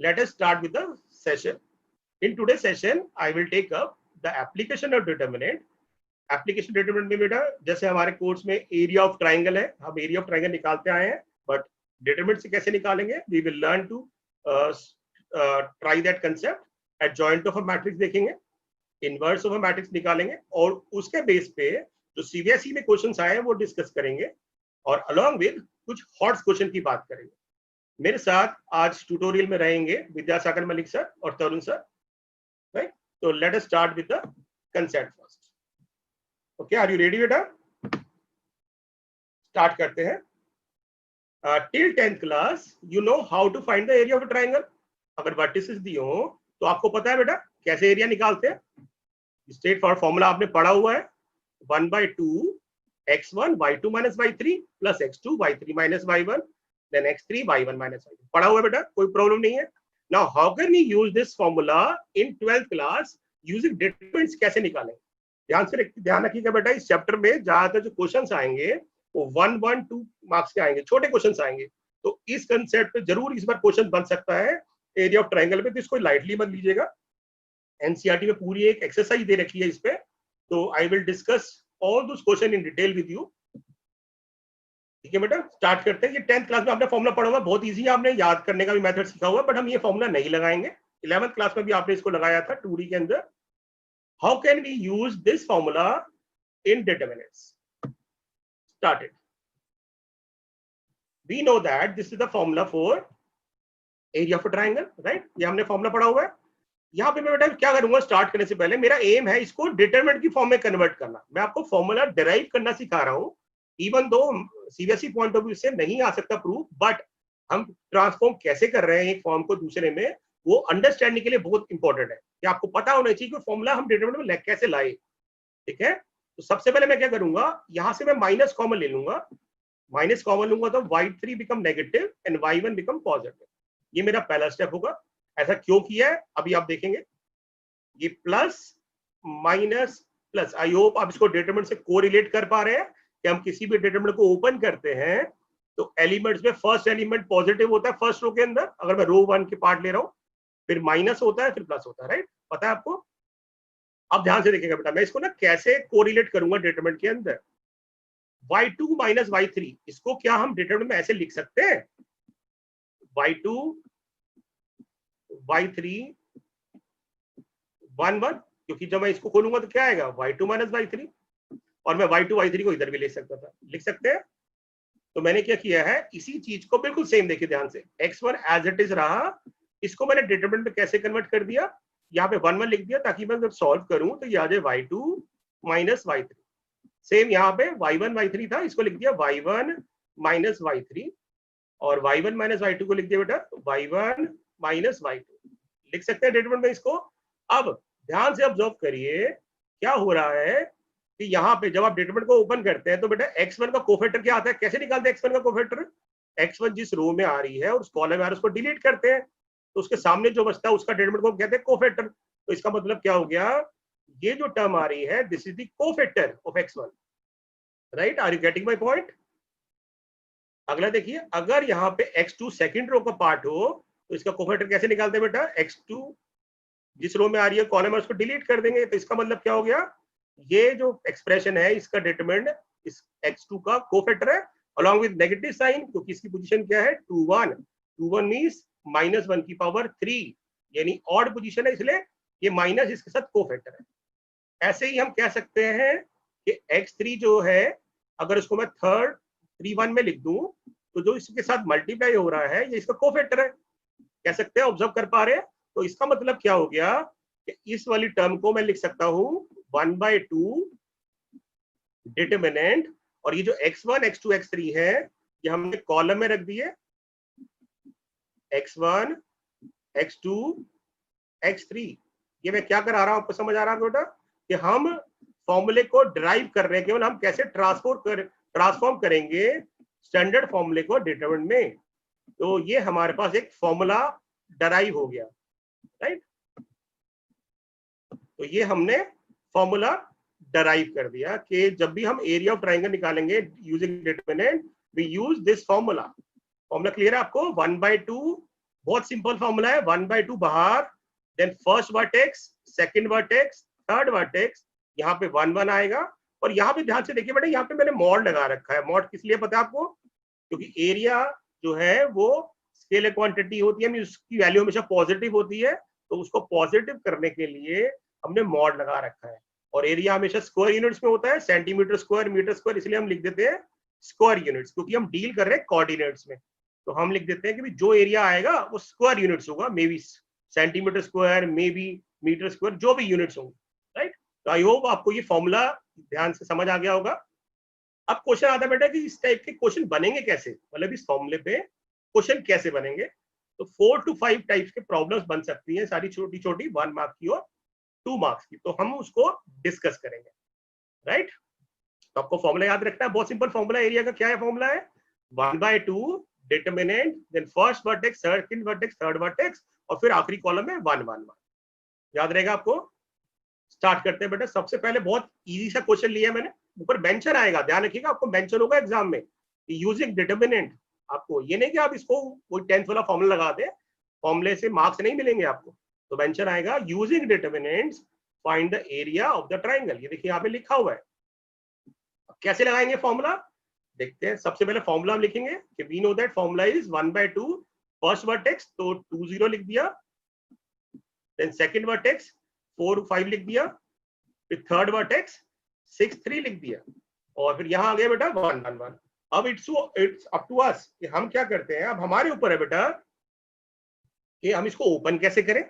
Let us start with the session. In today's session, I will take up the application of determinant. Application determinant में बेटा जैसे हमारे course में area of triangle है, हम area of triangle निकालते आए हैं, बट डिटरमिनेंट से कैसे निकालेंगे, we will learn to try that concept. Adjoint of a matrix देखेंगे, इनवर्स ऑफ अ मैट्रिक्स निकालेंगे, और उसके बेस पे जो सीबीएसई में क्वेश्चंस आए हैं वो डिस्कस करेंगे, और अलोंग विद कुछ हॉट क्वेश्चन की बात करेंगे। मेरे साथ आज ट्यूटोरियल में रहेंगे विद्यासागर मलिक सर और तरुण सर, राइट? तो let us start with the concept first. Okay, are you ready बेटा? स्टार्ट करते हैं। Till 10th class you know how to find the area of a triangle. अगर वर्टिसेस दी हो तो आपको पता है बेटा कैसे एरिया निकालते हैं। स्ट्रेट फॉरवर्ड फॉर्मूला आपने पढ़ा हुआ है, 1/2 x1 y2 minus y3 plus x2 y3 minus y1 then x3 y1 minus y2। पढ़ा हुआ है बेटा, कोई प्रॉब्लम नहीं है। Now how can we use this formula in 12th class using determinants? कैसे निकालें? ध्यान रखिएगा बेटा, इस चैप्टर में ज्यादातर जो क्वेश्चंस आएंगे वो 1, 1, 2 मार्क्स के आएंगे, छोटे क्वेश्चंस आएंगे। तो इस कंसेप्ट पे जरूर इस बार क्वेश्चन बन सकता है एरिया ऑफ ट्राइंगल पे, तो इसको लाइटली मत लीजिएगा। एनसीईआरटी में पूरी एक एक्सरसाइज दे रखी है इस पे, तो I will discuss all those question in detail with you. ठीक है बेटा, स्टार्ट करते हैं। ये 10th क्लास में आपने फॉर्मूला पढ़ा हुआ, बहुत इजी है, आपने याद करने का भी मेथड सीखा हुआ, बट हम ये फॉर्मूला नहीं लगाएंगे। 11th क्लास में भी आपने इसको लगाया था 2D के अंदर। How can we use this formula in determinants? Started. We know that this is the formula for area of a triangle, right? ये हमने फॉर्मूला पढ़ा हुआ है। यहाँ पे मैं बेटा क्या करूंगा, स्टार्ट करने से पहले मेरा एम है इसको डिटरमिनेंट की फॉर्म में कन्वर्ट करना। मैं आपको फॉर्मूला डिराइव करना सिखा रहा हूँ, even though CBSE point of view से नहीं आ सकता प्रूफ, बट हम ट्रांसफॉर्म कैसे कर रहे हैं एक फॉर्म को दूसरे में, वो अंडरस्टैंडिंग के लिए बहुत इंपॉर्टेंट है कि आपको पता होना चाहिए कि फॉर्मूला हम डिटरमिनेंट में कैसे लाए। ठीक है, तो सबसे पहले मैं क्या करूंगा, यहां से मैं माइनस कॉमन ले लूंगा। माइनस कॉमन लूंगा तो y3 become negative and y1 become positive. ये मेरा पहला स्टेप होगा। ऐसा क्यों किया है अभी आप देखेंगे। ये plus minus plus, I hope आप इसको डिटरमिनेंट से कोरिलेट कर पा रहे हैं कि हम किसी भी डिटरमिनेंट को ओपन करते हैं तो एलिमेंट्स में फर्स्ट एलिमेंट पॉजिटिव होता है फर्स्ट रो के अंदर, अगर मैं रो 1 के पार्ट ले रहा हूं, फिर माइनस होता है फिर प्लस होता है, राइट? पता है आपको? अब ध्यान से देखिएगा बेटा, मैं इसको ना कैसे कोरिलेट करूंगा डिटरमिनेंट के अंदर। y2 माइनस y3, इसको क्या हम डिटरमिनेंट में ऐसे लिख सकते हैं, y2 y3 1 1, क्योंकि जब मैं इसको खोलूंगा तो क्या आएगा, y2 माइनस y3, और मैं y2 y3 को इधर भी ले सकता था, लिख सकते हैं। तो मैंने क्या किया है, इसी चीज को बिल्कुल सेम देखिए ध्यान से, x1 एज इट इज रहा, इसको मैंने डिटरमिनेंट में कैसे कन्वर्ट कर दिया, यहाँ पे 1 1 लिख दिया, ताकि मैं जब सॉल्व करूं तो ये आ जाए y2 माइनस y3। सेम यहाँ पे y1 y3 था, इसको लिख दिया y1 माइनस y3, और y1 माइनस y2 को लिख दिया बेटा y1 माइनस y2। लिख सकते हैं डिटरमिनेंट में इसको। अब ध्यान से ऑब्जर्व करिए क्या हो रहा है कि यहाँ पे जब आप डिटरमिनेंट को ओपन करते हैं तो बेटा x1 का कोफैक्टर क्या आता है, कैसे निकालते हैं x1 का कोफैक्टर? x1 जिस रो में आ रही है और उस कॉलम में आ रही है उसको डिलीट करते हैं, तो उसके सामने जो बचता है उसका डिटरमिनेंट को कहते हैं कोफैक्टर। तो इसका मतलब क्या हो गया, ये जो टर्म आ रही है this is the cofactor of x1, right? Are you getting my point? अगला देखिए, अगर यहाँ पे x2 सेकंड रो का पार्ट हो तो इसका कोफैक्टर कैसे निकालते हैं बेटा, x2 जिस रो में आ रही है कॉलम है उसको डिलीट कर देंगे। तो इसका मतलब क्या हो गया, ये जो एक्सप्रेशन है इसका डिटरमिनेंट इस x2 का कोफैक्टर है अलॉन्ग विद नेगेटिव साइन, क्योंकि इसकी पोजीशन क्या है 2 1, 2 1 मींस माइनस 1 की पावर 3, यानी ऑड पोजीशन है, इसलिए ये माइनस इसके साथ कोफैक्टर है। ऐसे ही हम कह सकते हैं कि x3 जो है अगर उसको मैं थर्ड 3 1 में लिख दूं तो जो इसके साथ मल्टीप्लाई हो रहा है ये इसका कोफैक्टर है, कह सकते हैं, ऑब्जर्व कर पा रहे हैं। तो इसका मतलब क्या हो गया कि इस वाली टर्म को मैं लिख सकता हूं 1/2 डिटरमिनेंट, और ये जो x1 x2 x3 है ये हमने कॉलम में रख दिए, x1 x2 x3। ये मैं क्या करा रहा हूं, आपको समझ आ रहा है बेटा कि हम फॉर्मूले को डिराइव कर रहे हैं, केवल हम कैसे ट्रांसफॉर्म करेंगे स्टैंडर्ड फॉर्मूले को डिटरमिनेंट में। तो ये हमारे पास एक फॉर्मूला डिराइव हो गया, राइट? तो ये हमने फॉर्मूला डिराइव कर दिया कि जब भी हम एरिया ऑफ ट्राइंगल निकालेंगे using determinant we use this formula. Formula clear है आपको, 1/2 बहुत सिंपल फॉर्मूला है, 1/2 बाहर, then first vertex, second vertex, third vertex, यहाँ पे 1 1 आएगा। और यहाँ पे ध्यान से देखिए बेटा, यहाँ पे मैंने मॉड लगा रखा है। मॉड किस लिए पता है आपको? क्योंकि एरिया जो है वो स्केलर क्वांटिटी होती है, उसकी वैल्यू हमेशा पॉजिटिव होती है, तो उसको पॉजिटिव करने के लिए हमने मॉड लगा रखा है। और एरिया हमेशा स्क्वायर यूनिट्स में होता है, सेंटीमीटर स्क्वायर, मीटर स्क्वायर, इसलिए हम लिख देते हैं स्क्वायर यूनिट्स, क्योंकि हम डील कर रहे हैं कोऑर्डिनेट्स में। तो हम लिख देते हैं कि जो एरिया आएगा वो स्क्वायर यूनिट्स होगा, maybe centimetre square, maybe metre square, जो भी यूनिट्स होंगे, राइट। तो आई होप आपको ये फॉर्मूला ध्यान से समझ आ गया होगा। अब क्वेश्चन आता है बेटा कि इस टाइप के क्वेश्चन बनेंगे कैसे, मतलब इस फॉर्मूले पे क्वेश्चन कैसे बनेंगे। तो 4 to 5 टाइप्स के प्रॉब्लम्स बन सकती हैं, सारी छोटी छोटी, 1 मार्क की और 2 मार्क्स की। तो हम उसको डिस्कस करेंगे, राइट। तो आपको फॉर्मूला याद रखना है, बहुत सिंपल फॉर्मूला। एरिया का क्या है फॉर्मूला है? 1/2 determinant, then first vertex, second vertex, third vertex, और फिर आखिरी कॉलम में 1 1 1। याद रहेगा आपको। स्टार्ट करते हैं बेटा। सबसे पहले बहुत इजी सा क्वेश्चन लिया मैंने, ऊपर मेंशन आएगा, ध्यान रखिएगा, आपको मेंशन होगा एग्जाम में यूजिंग डिटरमिनेंट। आपको ये नहीं कि आप इसको कोई 10th वाला फॉर्मूला लगा दे, फॉर्मूले से मार्क्स नहीं मिलेंगे आपको। तो मेंशन आएगा using determinants find the area of the triangle. ये देखिए यहाँ पे लिखा हुआ है। कैसे लगाएंगे फॉर्मूला, देखते हैं। सबसे पहले फॉर्मूला हम लिखेंगे कि we know that formula is 1/2 first vertex, तो 2 0 लिख दिया, देन सेकंड वर्टेक्स 4 5 लिख दिया, फिर थर्ड वर्टेक्स 6 3 लिख दिया, और फिर यहाँ आ गया बेटा 1 1 1। अब इट्स अप टू अस कि हम क्या करते हैं। अब हमारे ऊपर है बेटा कि हम इसको ओपन कैसे करें।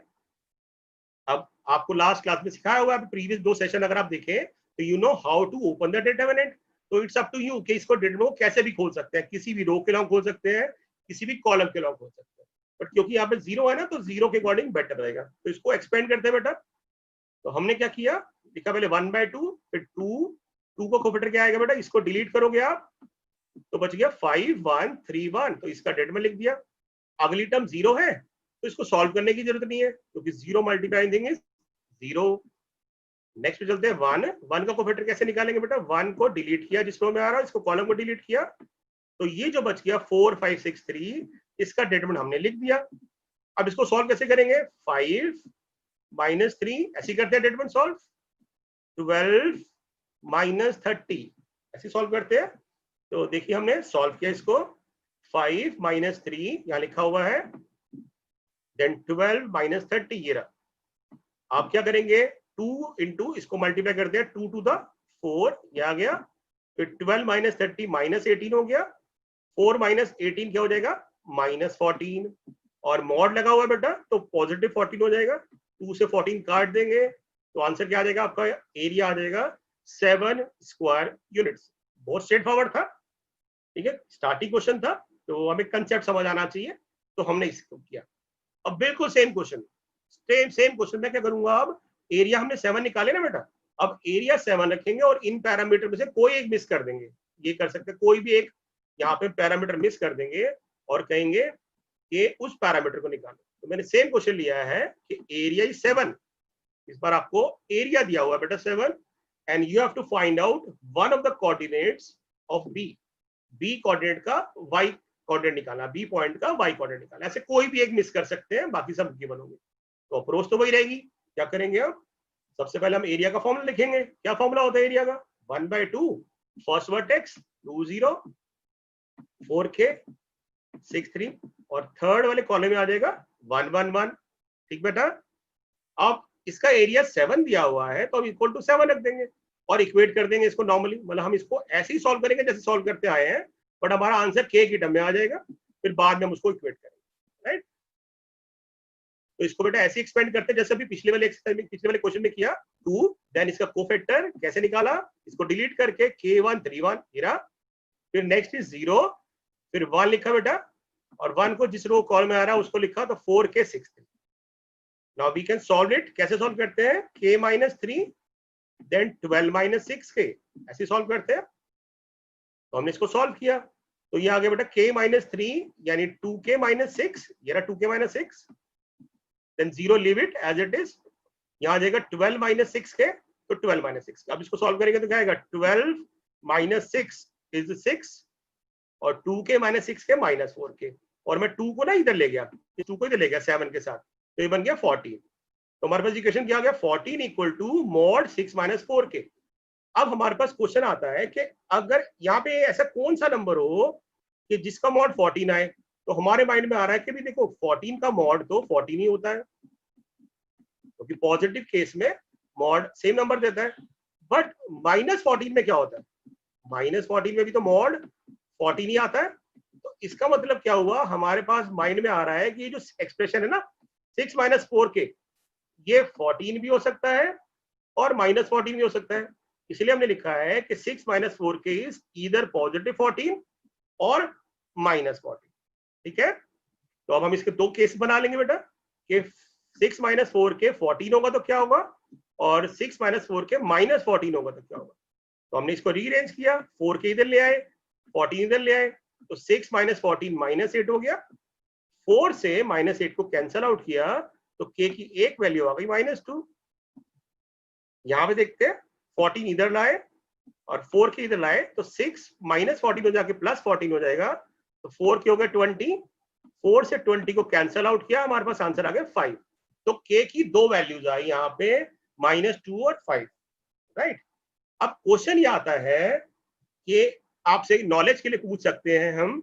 अब आपको लास्ट क्लास में सिखाया हुआ है, प्रीवियस 2 सेशन अगर आप देखें तो you know how to open the determinant. तो इट्स अप टू यू कि इसको डिटरमिनेंट कैसे भी खोल सकते हैं, किसी भी रो के लॉन्ग खोल सकते हैं, किसी भी कॉलम के लॉन्ग खोल सकते हैं, बट क्योंकि यहाँ पे 0 है ना, तो 0 के अकॉर्डिंग बेटर रहेगा। तो इसको एक्सपेंड करते हैं बेटा। तो हमने क्या किया, लिखा पहले 1/2, फिर 2 को कोफिटर क्या आएगा बेटा, इसको डिलीट करोगे आप तो बच गया 5 1 3 1, तो इसका डिटरमिनेंट लिख दिया। अगली टर्म 0 है तो इसको सॉल्व करने की जरूरत नहीं है, क्योंकि 0 मल्टीप्लाई थिंग इज 0। नेक्स्ट पे चलते हैं 1 1 का कोफिटर कैसे निकालेंगे बेटा, 1 को डिलीट किया जिस रो में आ रहा है, इसको कॉलम को डिलीट किया, तो ये जो बच गया 4 5 6 3, इसका डिटरमिनेंट हमने लिख दिया। अब इसको सॉल्व कैसे करेंगे, 5 -3 ऐसे करते हैं डिटरमिनेंट सॉल्व, 12 -30 ऐसे सॉल्व करते हैं। तो देखिए हमने सॉल्व किया इसको, 5 -3 यहाँ लिखा हुआ है, देन 12 -30 ये रहा। आप क्या करेंगे, 2 इंटू इसको मल्टीप्लाई करते हैं, 2 to the 4 ये आ गया, फिर 12 -30 -18 हो गया, 4 -18 क्या हो जाएगा, -14, और मॉड लगा हुआ है बेटा तो पॉजिटिव 14 हो जाएगा। 2 से 14 काट देंगे तो आंसर क्या आ जाएगा आपका, एरिया आ जाएगा 7 स्क्वायर यूनिट्स। बहुत स्ट्रेट फॉरवर्ड था, ठीक है, स्टार्टिंग क्वेश्चन था, तो हमें कंसेप्ट समझ आना चाहिए, तो हमने इसको किया। अब बिल्कुल सेम क्वेश्चन, सेम क्वेश्चन मैं क्या करूंगा, अब एरिया हमने 7 निकाले ना बेटा, अब एरिया 7 रखेंगे और इन पैरामीटर में से कोई एक मिस कर देंगे। ये कर सकते हैं, कोई भी एक यहाँ पे पैरामीटर मिस कर देंगे और कहेंगे कि उस पैरामीटर को निकालो। तो मैंने सेम क्वेश्चन लिया है कि एरिया इज 7, इस बार आपको एरिया दिया हुआ बेटा 7, and you have to find out one of the coordinates of B coordinate का वाई कोऑर्डिनेट निकालना, बी पॉइंट का वाई कोऑर्डिनेट निकालना। ऐसे कोई भी एक मिस कर सकते हैं, बाकी सब गिवन होंगे। तो अप्रोच तो वही रहेगी। क्या करेंगे हम, सबसे पहले हम एरिया का फॉर्मूला लिखेंगे। क्या फॉर्मूला होता है एरिया का, 1/2 फर्स्ट वर्टेक्स 2 0 4k 6 3, और थर्ड वाले कॉलम में आ जाएगा 1 1 1। ठीक बेटा, अब इसका एरिया 7 दिया हुआ है तो हम इक्वल टू 7 रख देंगे और इक्वेट कर देंगे इसको नॉर्मली, मतलब हम इसको ऐसे ही सॉल्व करेंगे जैसे सॉल्व करते आए हैं, बट हमारा आंसर k की टर्म में आ जाएगा, फिर बाद में हम उसको इक्वेट करेंगे, राइट। तो इसको बेटा ऐसे एक्सपेंड करते हैं जैसे अभी पिछले वाले क्वेश्चन में किया। 2 देन इसका कोफैक्टर कैसे निकाला, इसको डिलीट करके k1 3 1 गिरा, फिर नेक्स्ट इज 0, फिर 1 लिखा बेटा, और 1 को जिस रो कॉलम में आ रहा है उसको लिखा, तो 4k 6 3। Now we can solve it. कैसे सॉल्व करते हैं, k -3 देन 12 6k ऐसे सॉल्व करते हैं। तो हमने इसको सॉल्व किया, तो ये आ गया बेटा k -3 यानी 2k -6, ये रहा 2k -6, then 0 leave it as it is, यहाँ आ जाएगा 12 6k, तो 12 6। अब इसको सॉल्व करेंगे तो क्या आएगा, 12 - 6 इज 6, और 2k - 6k -4k, और मैं 2 को ना इधर ले गया, 2 को इधर ले गया 7 के साथ, तो ये बन गया 14। तो हमारे पास इक्वेशन क्या आ गया, 14 equal to mod 6 minus 4k। अब हमारे पास क्वेश्चन आता है कि अगर यहाँ पे ऐसा कौन सा नंबर हो कि जिसका मॉड 14 आए, तो हमारे माइंड में आ रहा है कि भी देखो 14 का मॉड तो 14 ही होता है, क्योंकि पॉजिटिव केस में मॉड सेम नंबर देता है। बट -14 में क्या होता है, -14 में भी तो मॉड 14 ही आता है। तो इसका मतलब क्या हुआ, हमारे पास माइंड में आ रहा है कि ये जो एक्सप्रेशन है ना 6 माइनस 4k, ये 14 भी हो सकता है और -14 भी हो सकता है। इसलिए हमने लिखा है कि 6 minus 4k is either positive 14 और -14। ठीक है, तो अब हम इसके दो केस बना लेंगे बेटा कि 6 माइनस 4k 14 होगा तो क्या होगा, और 6 माइनस 4k -14 होगा तो क्या होगा। तो हमने इसको रीअरेंज किया, 4k इधर ले आए, 14 इधर ले आए, तो 6 माइनस 14 -8 हो गया। 4 से -8 को कैंसल आउट किया तो k की एक वैल्यू आ गई -2। यहां पे देखते हैं 14 इधर लाए और 4k इधर लाए, तो 6 -14 हो जाके +14 हो जाएगा, तो 4k हो गया 20। 4 से 20 को कैंसल आउट किया, हमारे पास आंसर आ गया 5। तो k की दो वैल्यूज आई यहाँ पे -2 और 5। राइट, अब क्वेश्चन ये आता है कि आपसे नॉलेज के लिए पूछ सकते हैं हम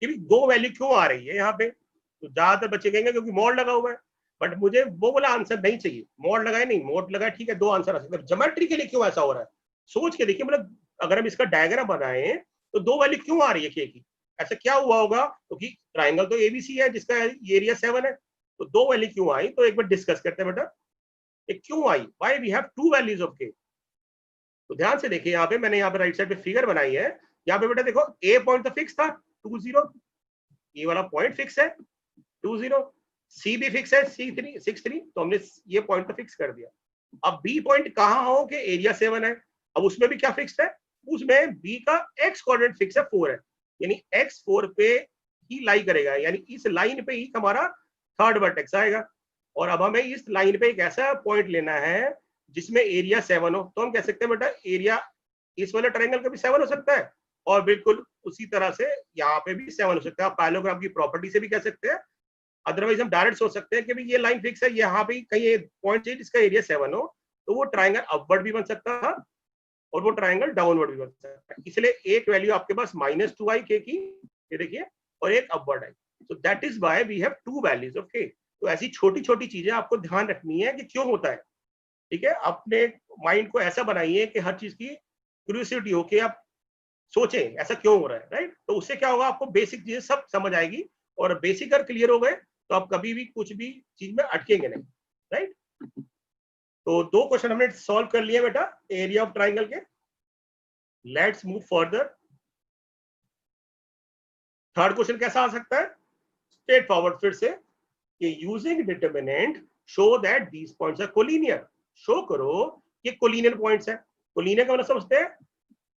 कि दो वैल्यू क्यों आ रही है यहाँ पे। तो ज्यादातर बच्चे कहेंगे क्योंकि मॉड लगा हुआ है, बट मुझे वो वाला आंसर नहीं चाहिए। मॉड लगाए नहीं, मॉड लगाए ठीक है, दो आंसर आ सकते हैं। ज्योमेट्री के लिए क्यों ऐसा हो रहा है, सोच के देखिए, मतलब अगर हम इसका डायग्राम बनाए तो दो वैल्यू क्यों आ रही है के की, ऐसा क्या हुआ होगा, क्योंकि ट्राइंगल तो एबीसी है जिसका एरिया 7 है, तो दो वैल्यू क्यों आई, तो एक बार डिस्कस करते हैं बेटा ये क्यों आई, why we have two values of के। तो ध्यान से देखिए, यहाँ पे मैंने यहाँ पे राइट साइड पे फिगर बनाई है। यहाँ पे बेटा देखो ए पॉइंट तो फिक्स था 20, ये वाला पॉइंट फिक्स है 20, सी भी फिक्स है C3 तो हमने ये पॉइंट तो फिक्स कर दिया। अब बी पॉइंट कहाँ हो कि एरिया 7 है, अब उसमें भी क्या फिक्स है, उसमें बी का एक्स कोऑर्डिनेट फिक्स है 4 है, यानी एक्स 4 पे ही लाई करेगा, यानी इस लाइन पे ही हमारा थर्ड वर्टेक्स आएगा। और अब हमें इस लाइन पे एक ऐसा पॉइंट लेना है जिसमें एरिया 7 हो, तो हम कह सकते हैं बेटा एरिया इस वाले ट्रायंगल का भी 7 हो सकता है, और बिल्कुल उसी तरह से यहाँ पे भी 7 हो सकता है। आप पैरेललोग्राम की प्रॉपर्टी से भी कह सकते हैं, अदरवाइज हम डायरेक्ट सोच सकते हैं कि भाई ये लाइन फिक्स है, यहाँ पे कहीं पॉइंट चाहिए जिसका एरिया 7 हो, तो वो ट्रायंगल अपवर्ड भी बन सकता था और वो ट्रायंगल डाउनवर्ड भी बन सकता है। इसलिए एक वैल्यू आपके पास -2 आई के की, ये देखिए, और एक upward I, so that is why we have two values of के। तो ऐसी छोटी छोटी चीजें आपको ध्यान रखनी है कि क्यों होता है। ठीक है, अपने माइंड को ऐसा बनाइए कि हर चीज की क्यूरियोसिटी हो कि आप सोचें ऐसा क्यों हो रहा है। राइट, तो उससे क्या होगा, आपको बेसिक चीजें सब समझ आएगी, और बेसिक अगर क्लियर हो गए तो आप कभी भी कुछ भी चीज में अटकेंगे नहीं। राइट, तो दो क्वेश्चन हमने सॉल्व कर लिए बेटा एरिया ऑफ ट्राइंगल के। Let's move further. Third question कैसा आ सकता है, स्ट्रेट फॉरवर्ड फिर से, कि using determinant show that these points are collinear. Show करो ये कोलिनियर पॉइंट्स है। कोलिनियर का मतलब समझते हैं,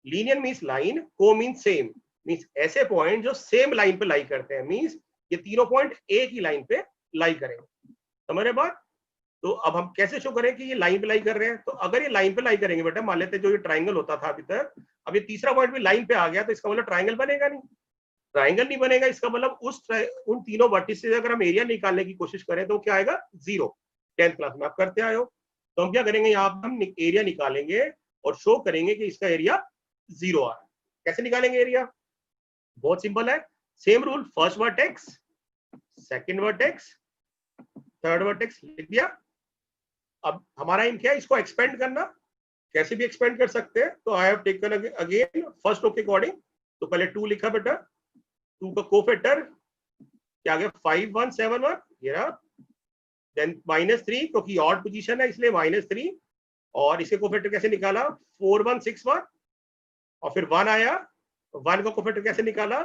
लीनियर मींस लाइन, को मींस सेम, मींस ऐसे पॉइंट जो सेम लाइन पे लाई करते हैं, मींस ये तीनों पॉइंट एक ही लाइन पे लाई करेंगे। समझ रहे बात। तो अब हम कैसे शो करें कि ये लाइन पे लाई कर रहे हैं, तो अगर ये लाइन पे लाई करेंगे बेटा, मान लेते हैं जो ये ट्राइंगल होता था अभी तक, अब ये तीसरा पॉइंट भी लाइन पे आ गया, तो इसका मतलब ट्राइंगल बनेगा नहीं। ट्राइंगल नहीं बनेगा, इसका मतलब उन तीनों वर्टिसेस से अगर हम एरिया निकालने की कोशिश करें तो क्या आएगा, 0। 10th क्लास में आप करते आए हो। तो हम क्या करेंगे, यहाँ पे हम एरिया निकालेंगे और शो करेंगे कि इसका एरिया 0 आ रहा है। कैसे निकालेंगे एरिया, बहुत सिंपल है, same rule, first vertex, second vertex, third vertex लिख दिया। अब हमारा एम क्या है, इसको एक्सपेंड करना, कैसे भी एक्सपेंड कर सकते हैं। तो I have taken again first row के अकॉर्डिंग, तो पहले 2 लिखा बेटा, 2 का कोफैक्टर क्या आ गया 5171, ये रहा। देन -3 क्योंकि ऑड पोजीशन है इसलिए -3, और इसके कोफैक्टर कैसे निकाला 4161, और फिर 1 आया, 1 का कोफैक्टर कैसे निकाला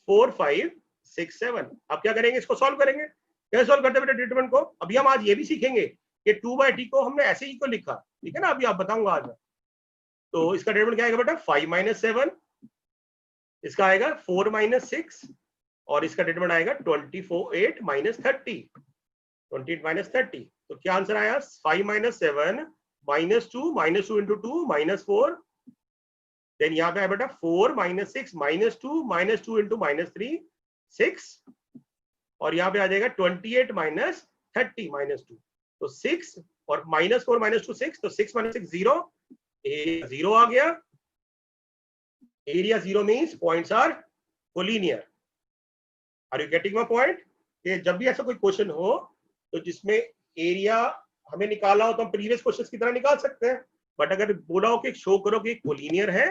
4567। अब क्या करेंगे, इसको सॉल्व करेंगे। कैसे सॉल्व करते हैं बेटा डिटरमिनेंट को, अभी हम आज ये भी सीखेंगे कि 2/t को हमने ऐसे ही क्यों लिखा, ठीक है ना, अभी आप बताऊंगा आज। तो इसका डिटरमिनेंट क्या आएगा बेटा 5 - 7, इसका आएगा 4 - 6, और इसका डिटरमिनेंट आएगा 28 - 30, 28 - 30। तो क्या आंसर आया 5 - 7 -2 -2 × 2 -4, देन यहाँ पे है बेटा 4 - 6 -2 -2 × -3, 6 और यहाँ पे आ जाएगा 28 माइनस 30 माइनस 2, तो 6 और -4 -2 6, तो 6 - 6 0, एरिया 0 आ गया। Area 0 means points are collinear. Are you getting my point? कि जब भी ऐसा कोई क्वेश्चन हो तो जिसमें एरिया हमें निकाला हो तो हम प्रीवियस क्वेश्चन की तरह निकाल सकते हैं, बट अगर बोला हो कि शो करो कि कोलिनियर है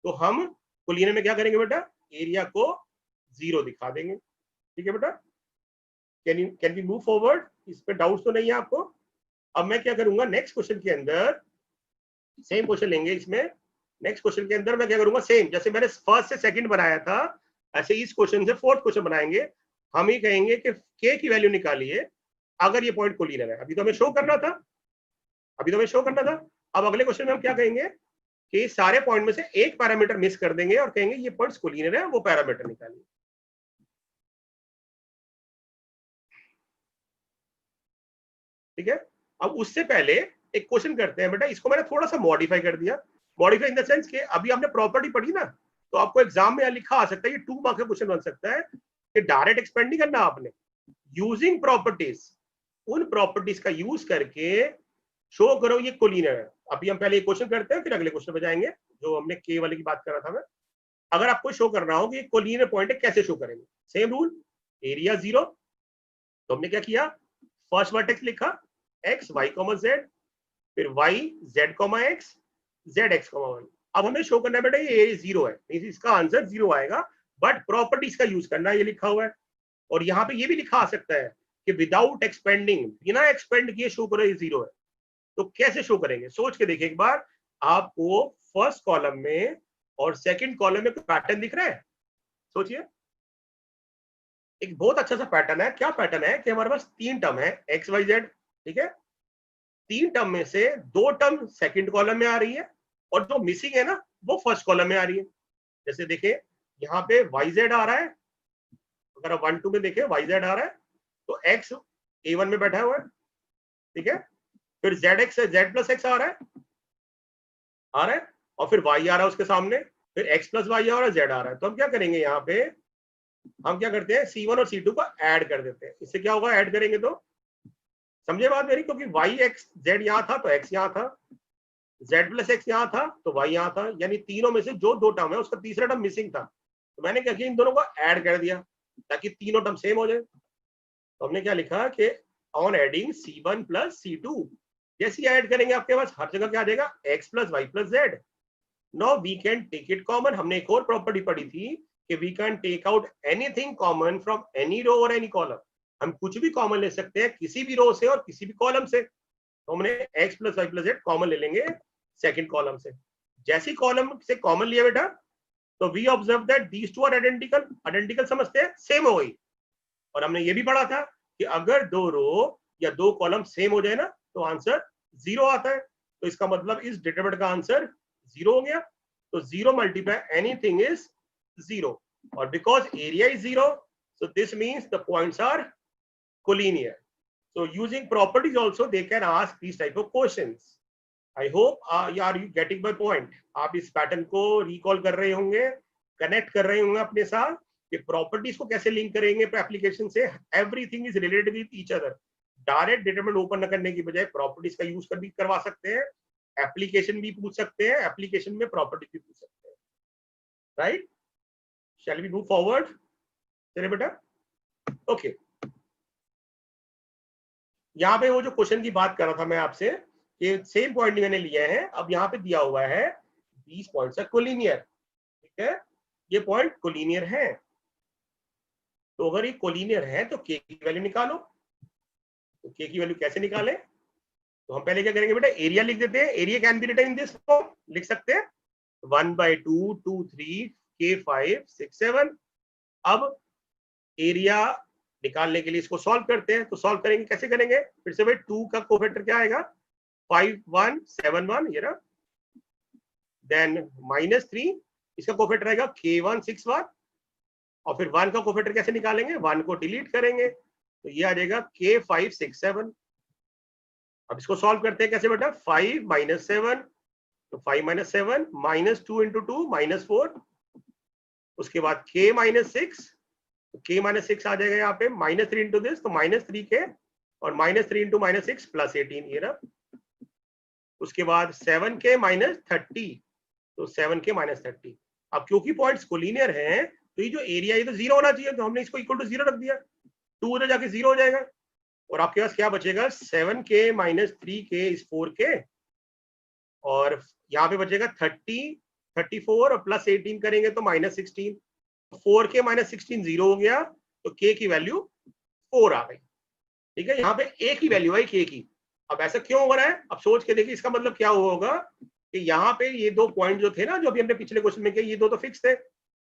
तो हम कोलिनियर में क्या करेंगे बेटा, एरिया को 0 दिखा देंगे। ठीक है बेटा, कैन वी मूव फॉरवर्ड? इस पे डाउट तो नहीं है आपको? अब मैं क्या करूंगा, नेक्स्ट क्वेश्चन के अंदर सेम क्वेश्चन लेंगे। इसमें नेक्स्ट क्वेश्चन के अंदर मैं क्या करूंगा, सेम जैसे मैंने फर्स्ट से सेकंड बनाया था ऐसे इस क्वेश्चन से फोर्थ क्वेश्चन बनाएंगे। हम ही कहेंगे कि के की वैल्यू निकालिए अगर ये पॉइंट कोलिनियर है। अभी तो हमें शो करना था, अब अगले क्वेश्चन में हम क्या कहेंगे कि सारे पॉइंट में से एक पैरामीटर मिस कर देंगे और कहेंगे ये पॉइंट्स कोलिनियर है, वो पैरामीटर निकालिए। ठीक है, अब उससे पहले एक क्वेश्चन करते हैं बेटा, इसको मैंने थोड़ा सा मॉडिफाई कर दिया। मॉडिफाई इन द सेंस कि अभी आपने प्रॉपर्टी पढ़ी ना, तो आपको एग्जाम में लिखा आ सकता है, ये 2 मार्क का क्वेश्चन बन सकता है कि डायरेक्ट एक्सपेंड नहीं करना आपने, यूजिंग प्रॉपर्टीज, उन प्रॉपर्टीज का यूज करके शो करो ये कोलिनियर है। अभी हम पहले एक क्वेश्चन करते हैं, फिर अगले क्वेश्चन पे जाएंगे जो हमने के वाले की बात कर रहा था मैं। अगर आपको शो करना हो कि ये कोलिनियर पॉइंट है, कैसे शो करेंगे? सेम रूल, एरिया 0, तो हमने क्या किया, फर्स्ट वर्टेक्स लिखा x y, z, फिर y z, x, z x, y। अब हमें शो करना है बेटा ये एरिया 0 है, इसका आंसर 0 आएगा, बट प्रॉपर्टीज का यूज करना है, ये लिखा हुआ है। और यहाँ पे ये भी लिखा आ सकता है कि विदाउट एक्सपेंडिंग, बिना एक्सपेंड किए शो करो ये 0 है। तो कैसे शो करेंगे, सोच के देखिए एक बार। आपको फर्स्ट कॉलम में और सेकंड कॉलम में पैटर्न दिख रहा है? सोचिए, एक बहुत अच्छा सा पैटर्न है। क्या पैटर्न है कि हमारे पास 3 टर्म है x y z। ठीक है, 3 टर्म में से 2 टर्म सेकंड कॉलम में आ रही है और जो मिसिंग है ना वो फर्स्ट कॉलम में आ रही है। जैसे देखिए यहाँ पे yz आ रहा है, अगर आप 1 2 में देखें yz आ रहा है, तो x a1 में बैठा हुआ है। ठीक है, फिर zx से z प्लस x आ रहा है, और फिर y आ रहा है उसके सामने, फिर x प्लस y आ रहा है, z आ रहा है। तो हम क्या करेंगे, यहाँ पे हम क्या करते हैं, C1 और C2 को ऐड कर देते हैं। इससे क्या होगा, ऐड करेंगे तो समझे बात मेरी, क्योंकि y x z यहाँ था तो x यहाँ था, z प्लस x यहाँ था तो y यहाँ था, यानी तीनों में से जो 2 टर्म है उसका तीसरा टर्म मिसिंग था। तो मैंने क्या किया, इन दोनों को ऐड कर दिया ताकि तीनों टर्म सेम हो जाए। तो हमने क्या लिखा कि on adding C1 plus C2, जैसे ऐड करेंगे आपके पास हर जगह क्या आ जाएगा, x plus y plus z। Now we can take it common. हमने एक और प्रॉपर्टी पढ़ी थी कि we can take out anything common from any row और एनी कॉलम। हम कुछ भी कॉमन ले सकते हैं किसी भी रो से और किसी भी कॉलम से। तो हमने x plus y plus z common ले लेंगे सेकंड कॉलम से। जैसी कॉलम से कॉमन लिया बेटा, तो we observe that these two are identical. Identical समझते हैं, सेम हो गई। और हमने ये भी पढ़ा था कि अगर 2 रो या 2 कॉलम सेम हो जाए ना तो आंसर 0 आता है। तो इसका मतलब इस डिटरमिनेंट का आंसर 0 हो गया। तो 0 मल्टीप्लाई एनीथिंग इज 0, और because area is 0, so this means the points are collinear. So using properties also they can ask these type of questions. I hope are you getting my point? आप इस pattern को recall कर रहे होंगे, connect कर रहे होंगे अपने साथ कि प्रॉपर्टीज को कैसे लिंक करेंगे एप्लीकेशन से। Everything is related with each other. Direct determinant open न करने की बजाय प्रॉपर्टीज का यूज कर भी करवा सकते हैं, एप्लीकेशन भी पूछ सकते हैं, एप्लीकेशन में प्रॉपर्टीज भी पूछ सकते हैं। Right, shall we move forward? चलिए बेटा, ओके। यहाँ पे वो जो क्वेश्चन की बात कर रहा था मैं आपसे, कि सेम पॉइंट मैंने लिया है। अब यहाँ पे दिया हुआ है 20 पॉइंट्स कोलिनियर। ठीक है, ये पॉइंट कोलिनियर है। तो अगर ये कोलिनियर है तो के की वैल्यू निकालो। तो के की वैल्यू कैसे निकालें? तो हम पहले क्या करेंगे बेटा, एरिया लिख देते हैं। Area can be written in this form, लिख सकते हैं 1/2 2 3 k 5 6 7। अब एरिया निकालने के लिए इसको सॉल्व करते हैं। तो सॉल्व करेंगे, कैसे करेंगे? फिर से भाई 2 का कोफैक्टर क्या आएगा, 5 1 7 1, ये रहा। देन -3, इसका कोफैक्टर आएगा k1 6 1, और फिर 1 का कोफैक्टर कैसे निकालेंगे, 1 को डिलीट करेंगे तो ये आ जाएगा k5 6 7। अब इसको सॉल्व करते हैं कैसे बेटा, 5 -7, तो 5 - 7 -2 × 2 -4, उसके बाद k -6 तो k माइनस 6 आ जाएगा यहाँ पे, -3 इंटू दिस, तो -3k और -3 इंटू -6 प्लस 18 ये रहा। उसके बाद 7k माइनस 30, तो 7k माइनस 30। अब क्योंकि पॉइंट्स कोलिनियर हैं तो ये जो एरिया ये तो 0 होना चाहिए, तो हमने इसको इक्वल टू 0 रख दिया, 2 उधर जाके 0 हो जाएगा और आपके पास क्या बचेगा, 7k minus 3k is 4k और यहाँ पे बचेगा 30, 34 और प्लस 18 करेंगे तो -16, 4k माइनस 16 0 हो गया, तो k की वैल्यू 4 आ गई। ठीक है, यहाँ पे a की वैल्यू है k की। अब ऐसा क्यों हो रहा है, अब सोच के देखिए इसका मतलब क्या होगा कि यहाँ पे ये दो पॉइंट जो थे ना, जो अभी हमने पिछले क्वेश्चन में किए, ये दो तो फिक्स थे।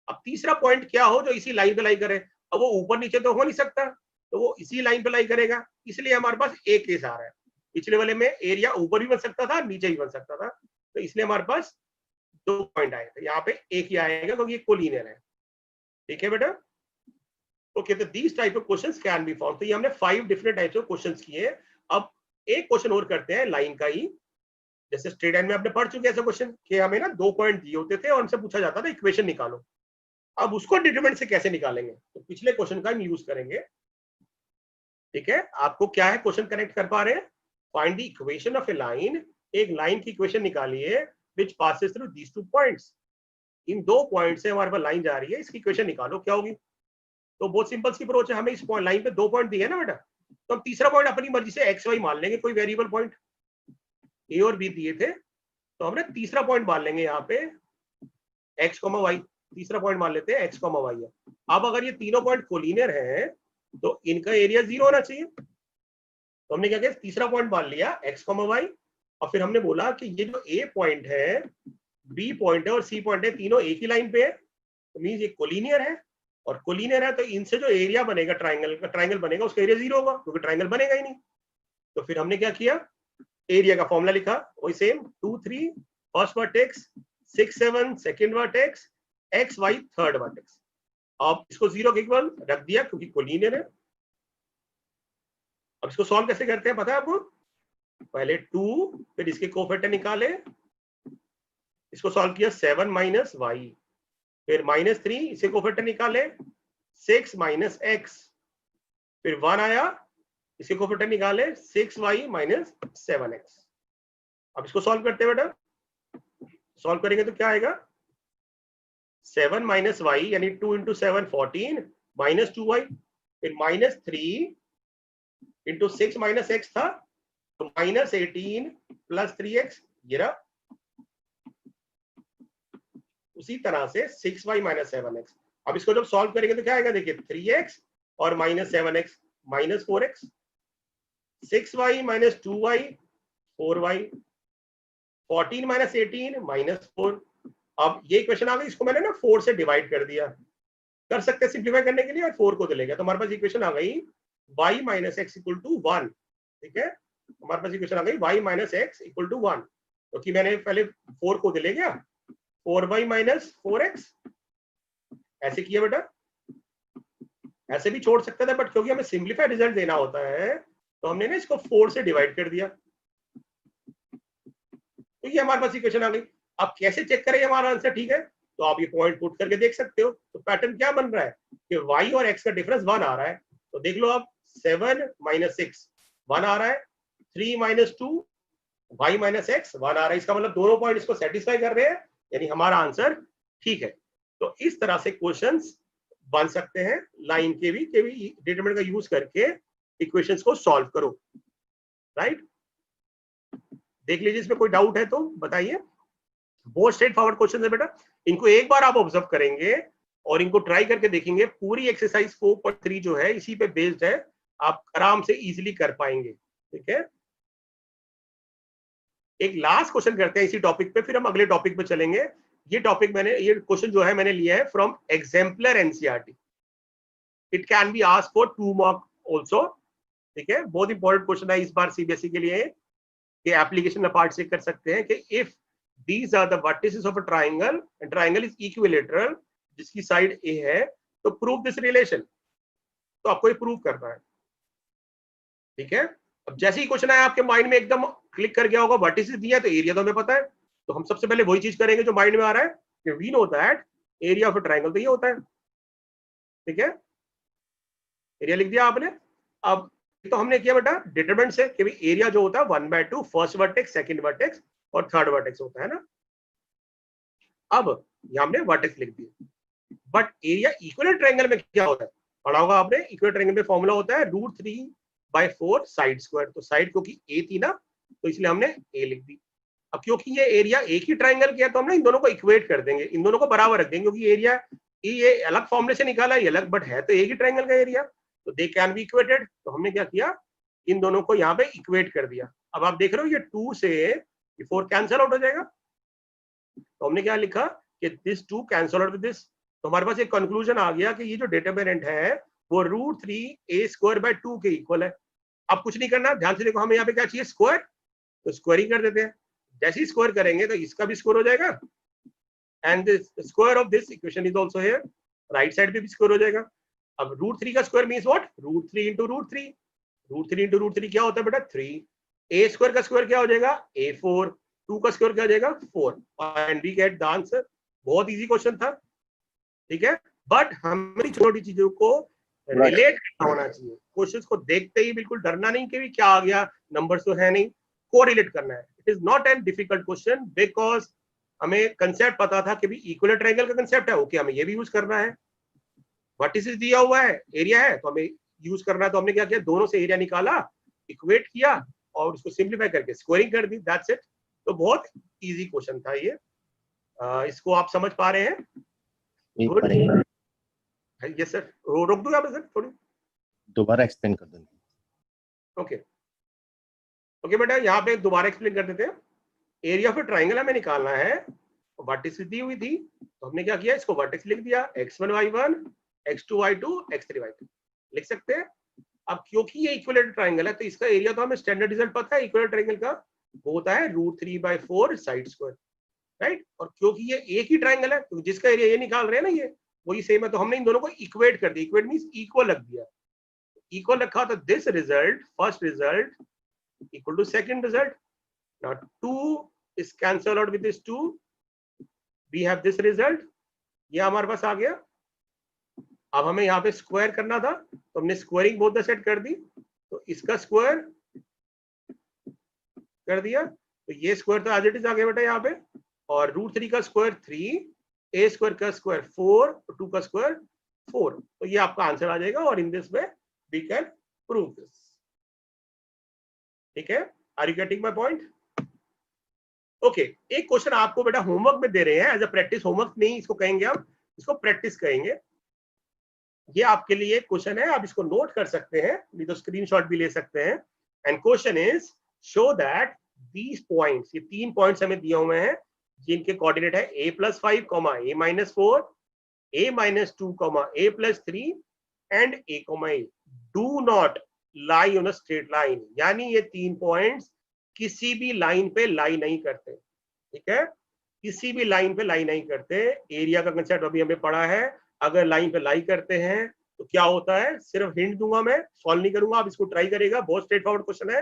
अब तीसरा पॉइंट क्या हो जो इसी लाइन पे लाई करे, अब वो ऊपर नीचे तो हो नहीं सकता, तो वो इसी लाइन पे लाई करेगा, इसलिए हमारे पास एक केस आ रहा है। पिछले वाले में एरिया ऊपर भी बन सकता था, नीचे भी बन सकता था, तो इसलिए हमारे पास 2 पॉइंट आए थे, यहाँ पे एक ही आएगा क्योंकि ये कोलिनियर है। ठीक है बेटा, ओके, तो these type of questions can be found. तो ये हमने 5 डिफरेंट टाइप्स ऑफ क्वेश्चंस किए। अब एक क्वेश्चन और करते हैं लाइन का ही, जैसे स्ट्रेट लाइन में आपने पढ़ चुके ऐसा क्वेश्चन कि हमें ना 2 पॉइंट दिए होते थे और उनसे पूछा जाता था इक्वेशन निकालो। अब उसको डिटरमिनेंट से कैसे निकालेंगे, तो पिछले क्वेश्चन का हम यूज करेंगे। ठीक है, आपको क्या है, क्वेश्चन कनेक्ट कर पा रहे हैं, find the equation of a line, एक लाइन की इक्वेशन निकालिए which passes through these 2 points. इन 2 पॉइंट से हमारे पास लाइन जा रही है, इसकी इक्वेशन निकालो क्या होगी। तो बहुत सिंपल सी अप्रोच है, हमें इस लाइन पे 2 पॉइंट दिए है ना बेटा, तो हम तीसरा पॉइंट अपनी मर्जी से एक्स वाई मान लेंगे, कोई वेरिएबल पॉइंट ए और बी दिए थे, तो हमने तीसरा पॉइंट मान लेंगे यहाँ पे एक्स कॉमा वाई, तीसरा पॉइंट मान लेते हैं एक्स कॉमा वाई है। अब अगर ये तीनों पॉइंट कोलिनियर हैं तो इनका एरिया 0 होना चाहिए, तो हमने क्या किया, तीसरा पॉइंट मान लिया एक्स कॉमा वाई, और फिर हमने बोला कि ये जो ए पॉइंट है, बी पॉइंट है और सी पॉइंट है, तीनों एक ही लाइन पे है, तो मींस ये कोलिनियर है, और कोलिनियर है तो इनसे जो एरिया बनेगा ट्राइंगल का, ट्राइंगल बनेगा उसका एरिया 0 होगा क्योंकि ट्राइंगल बनेगा ही नहीं। तो फिर हमने क्या किया, एरिया का फॉर्मूला लिखा, वही same 2 3 first vertex, 6 7 second vertex, x y third vertex. अब इसको 0 के इक्वल रख दिया क्योंकि कोलिनियर है। अब इसको सॉल्व कैसे करते हैं पता है आपको, पहले 2 फिर इसके कोफैक्टर निकाले, इसको सॉल्व किया 7 माइनस वाई, फिर -3 इसे कोफैक्टर निकाले 6 माइनस एक्स, फिर 1 आया, इसे कोफैक्टर निकाले 6y माइनस 7x। अब इसको सॉल्व करते हैं बेटा, सॉल्व करेंगे तो क्या आएगा, 7 माइनस वाई यानी 2 इंटू 7 14 माइनस 2y, फिर -3 इंटू 6 माइनस एक्स था तो -18 प्लस 3x, ये रहा। उसी तरह से 6y माइनस 7x। अब इसको जब सॉल्व करेंगे तो क्या आएगा, देखिए 3x और minus 7x minus 4x, 6y minus 2y 4y, 14 minus 18 minus 4। अब ये इक्वेशन आ गई, इसको मैंने ना 4 से डिवाइड कर दिया, कर सकते हैं सिंप्लीफाई करने के लिए, और 4 को चलेगा तो हमारे पास इक्वेशन आ गई y minus x equal to 1। ठीक है, हमारे पास इक्वेशन आ गई y minus x equal to 1, क्योंकि मैंने पहले 4 को ले गया, 4y माइनस 4x, ऐसे किया बेटा, ऐसे भी छोड़ सकता था बट क्योंकि हमें सिंप्लीफाइड रिजल्ट देना होता है तो हमने ना इसको 4 से डिवाइड कर दिया, तो ये हमारे पास इक्वेशन आ गई। अब कैसे चेक करें हमारा आंसर ठीक है, तो आप ये पॉइंट पुट करके देख सकते हो। तो पैटर्न क्या बन रहा है कि y और x का डिफरेंस 1 आ रहा है, तो देख लो आप 7 माइनस 6 1 आ रहा है, 3 माइनस 2 y माइनस एक्स 1 आ रहा है, इसका मतलब दोनों पॉइंट इसको सेटिस्फाई कर रहे हैं, यानी हमारा आंसर ठीक है। तो इस तरह से क्वेश्चंस बन सकते हैं लाइन के भी डिटरमिनेंट का यूज करके इक्वेशंस को सॉल्व करो, राइट। देख लीजिए, इसमें कोई डाउट है तो बताइए। बहुत स्ट्रेट फॉरवर्ड क्वेश्चन है बेटा, इनको एक बार आप ऑब्जर्व करेंगे और इनको ट्राई करके देखेंगे, पूरी एक्सरसाइज 4.3 जो है इसी पे बेस्ड है, आप आराम से इजीली कर पाएंगे। ठीक है, एक लास्ट क्वेश्चन करते हैं इसी टॉपिक पे, फिर हम अगले टॉपिक पे चलेंगे। ये टॉपिक ये क्वेश्चन जो है मैंने लिया है from exemplar NCERT, it can be asked for 2 mark also. ठीक है, बहुत इंपॉर्टेंट क्वेश्चन है इस बार सीबीएसई के लिए, कि एप्लीकेशन में पार्ट से कर सकते हैं कि if these are the vertices of a triangle and triangle is equilateral, जिसकी साइड ए है, तो प्रूव दिस रिलेशन, तो आपको ये प्रूव करना है। ठीक है, अब जैसे ही क्वेश्चन आया आपके माइंड में एकदम क्लिक कर गया होगा, वर्टिसेस दिया तो एरिया तो हमें पता है, तो हम सबसे पहले वही चीज करेंगे जो माइंड में आ रहा है कि we know that area of a triangle तो ये होता है। ठीक है, एरिया लिख दिया आपने। अब तो हमने किया बेटा डिटरमिनेंट से कि भाई एरिया जो होता है 1/2 फर्स्ट वर्टेक्स, सेकंड वर्टेक्स और थर्ड वर्टेक्स होता है ना। अब यहाँ हमने वर्टेक्स लिख दिए, बट एरिया इक्विलेटरल ट्रायंगल में क्या होता है, पढ़ा होगा आपने, इक्विलेटरल ट्रायंगल में फॉर्मूला होता है √3/4 साइड स्क्वायर। तो साइड क्योंकि ए थी ना, तो इसलिए हमने ए लिख दी। अब क्योंकि ये एरिया एक ही ट्रायंगल की है, तो हम ना इन दोनों को इक्वेट कर देंगे, इन दोनों को बराबर रख देंगे, क्योंकि एरिया ये अलग फॉर्मूले से निकाला है, ये अलग, बट है तो एक ही ट्रायंगल का एरिया, तो दे कैन बी इक्वेटेड। तो हमने क्या किया, इन दोनों को यहाँ पे इक्वेट कर दिया। अब आप देख रहे हो ये 2 से 4 कैंसिल आउट हो जाएगा। तो हमने क्या लिखा कि this 2 cancel out with this. तो हमारे पास एक कंक्लूजन आ गया कि ये जो डिटरमिनेंट है वो √3a² के इक्वल है। अब कुछ नहीं करना, ध्यान से देखो, हमें यहाँ पे क्या चाहिए, स्क्वायर, तो स्क्वायरिंग कर देते हैं। जैसे ही स्क्वायर करेंगे तो इसका भी स्क्वायर हो जाएगा, and the square of this equation is also here, right side पे भी स्क्वायर हो जाएगा। अब √3 का स्क्वायर मींस व्हाट, √3 × √3, √3 × √3 क्या होता है बेटा 3, a² का स्क्वायर क्या हो जाएगा a4, 2 का स्क्वायर क्या हो जाएगा 4, and we get the answer. बहुत इजी क्वेश्चन था, ठीक है, बट हमें छोटी चीजों को रिलेट करना होना चाहिए। क्वेश्चंस को देखते ही बिल्कुल डरना नहीं कि क्या आ गया, नंबर्स तो है नहीं, कोरिलेट करना है। It is not an difficult question, because हमें कंसेप्ट पता था कि भी इक्विलेटरल ट्रायंगल का कंसेप्ट है, ओके, हमें ये भी यूज करना है। वर्टिसेस दिया हुआ है, एरिया है, तो हमें यूज करना है। तो हमने क्या किया, दोनों से एरिया निकाला, इक्वेट किया और उसको सिंप्लीफाई करके स्क्वायरिंग कर दी, दैट्स इट। तो बहुत इजी क्वेश्चन था ये। इसको आप समझ पा रहे हैं? Good, yes sir. रोक दूंगा मैं सर, थोड़ी दोबारा एक्सप्लेन कर देंगे। ओके ओके बेटा, यहाँ पे दोबारा एक्सप्लेन कर देते हैं। एरिया ऑफ ट्रायंगल हमें निकालना है, वर्टिस दी हुई थी, तो हमने क्या किया, इसको वर्टेक्स लिख दिया, x1 y1 x2 y2 x3 y3 लिख सकते हैं। अब क्योंकि ये इक्विलेटरल ट्रायंगल है, तो इसका एरिया तो हमें स्टैंडर्ड रिजल्ट पता है इक्विलेटरल ट्रायंगल का, वो होता है √3/4 साइड स्क्वायर, राइट। और क्योंकि ये एक ही ट्रायंगल है, तो जिसका एरिया ये निकाल रहे हैं ना, ये वही सेम है, तो हमने इन दोनों को इक्वेट कर दिया। इक्वेट मींस इक्वल रख दिया, इक्वल रखा तो this result, first result equal to second result. Now 2 is cancelled out with this 2, we have this result, ये हमारे पास आ गया। अब हमें यहाँ पे स्क्वायर करना था, तो हमने स्क्वायरिंग बोथ द साइड कर दी, तो इसका स्क्वायर कर दिया, तो ये स्क्वायर तो एज इट इज आ गया बेटा यहाँ पे, और √3 का स्क्वायर 3, a² का स्क्वायर 4, 2 का स्क्वायर 4, तो ये आपका आंसर आ जाएगा। और in this way we can prove this, ठीक है। Are you getting my point? Okay, एक क्वेश्चन आपको बेटा होमवर्क में दे रहे हैं, एज अ प्रैक्टिस, होमवर्क नहीं इसको कहेंगे हम, इसको प्रैक्टिस कहेंगे। ये आपके लिए क्वेश्चन है, आप इसको नोट कर सकते हैं, नहीं तो स्क्रीनशॉट भी ले सकते हैं। And question is show that these points, ये 3 पॉइंट्स हमें दिए हुए हैं जिनके कोऑर्डिनेट है a+5, a-4, a-2, a+3 and a, do not lie on a straight line. यानी ये 3 पॉइंट्स किसी भी लाइन पे लाई नहीं करते, ठीक है, किसी भी लाइन पे लाई नहीं करते। एरिया का कंसेप्ट अभी हमें पढ़ा है, अगर लाइन पे लाई करते हैं तो क्या होता है, सिर्फ हिंट दूंगा मैं, सॉल्व नहीं करूंगा, आप इसको ट्राई करेगा, बहुत स्ट्रेट फॉरवर्ड क्वेश्चन है।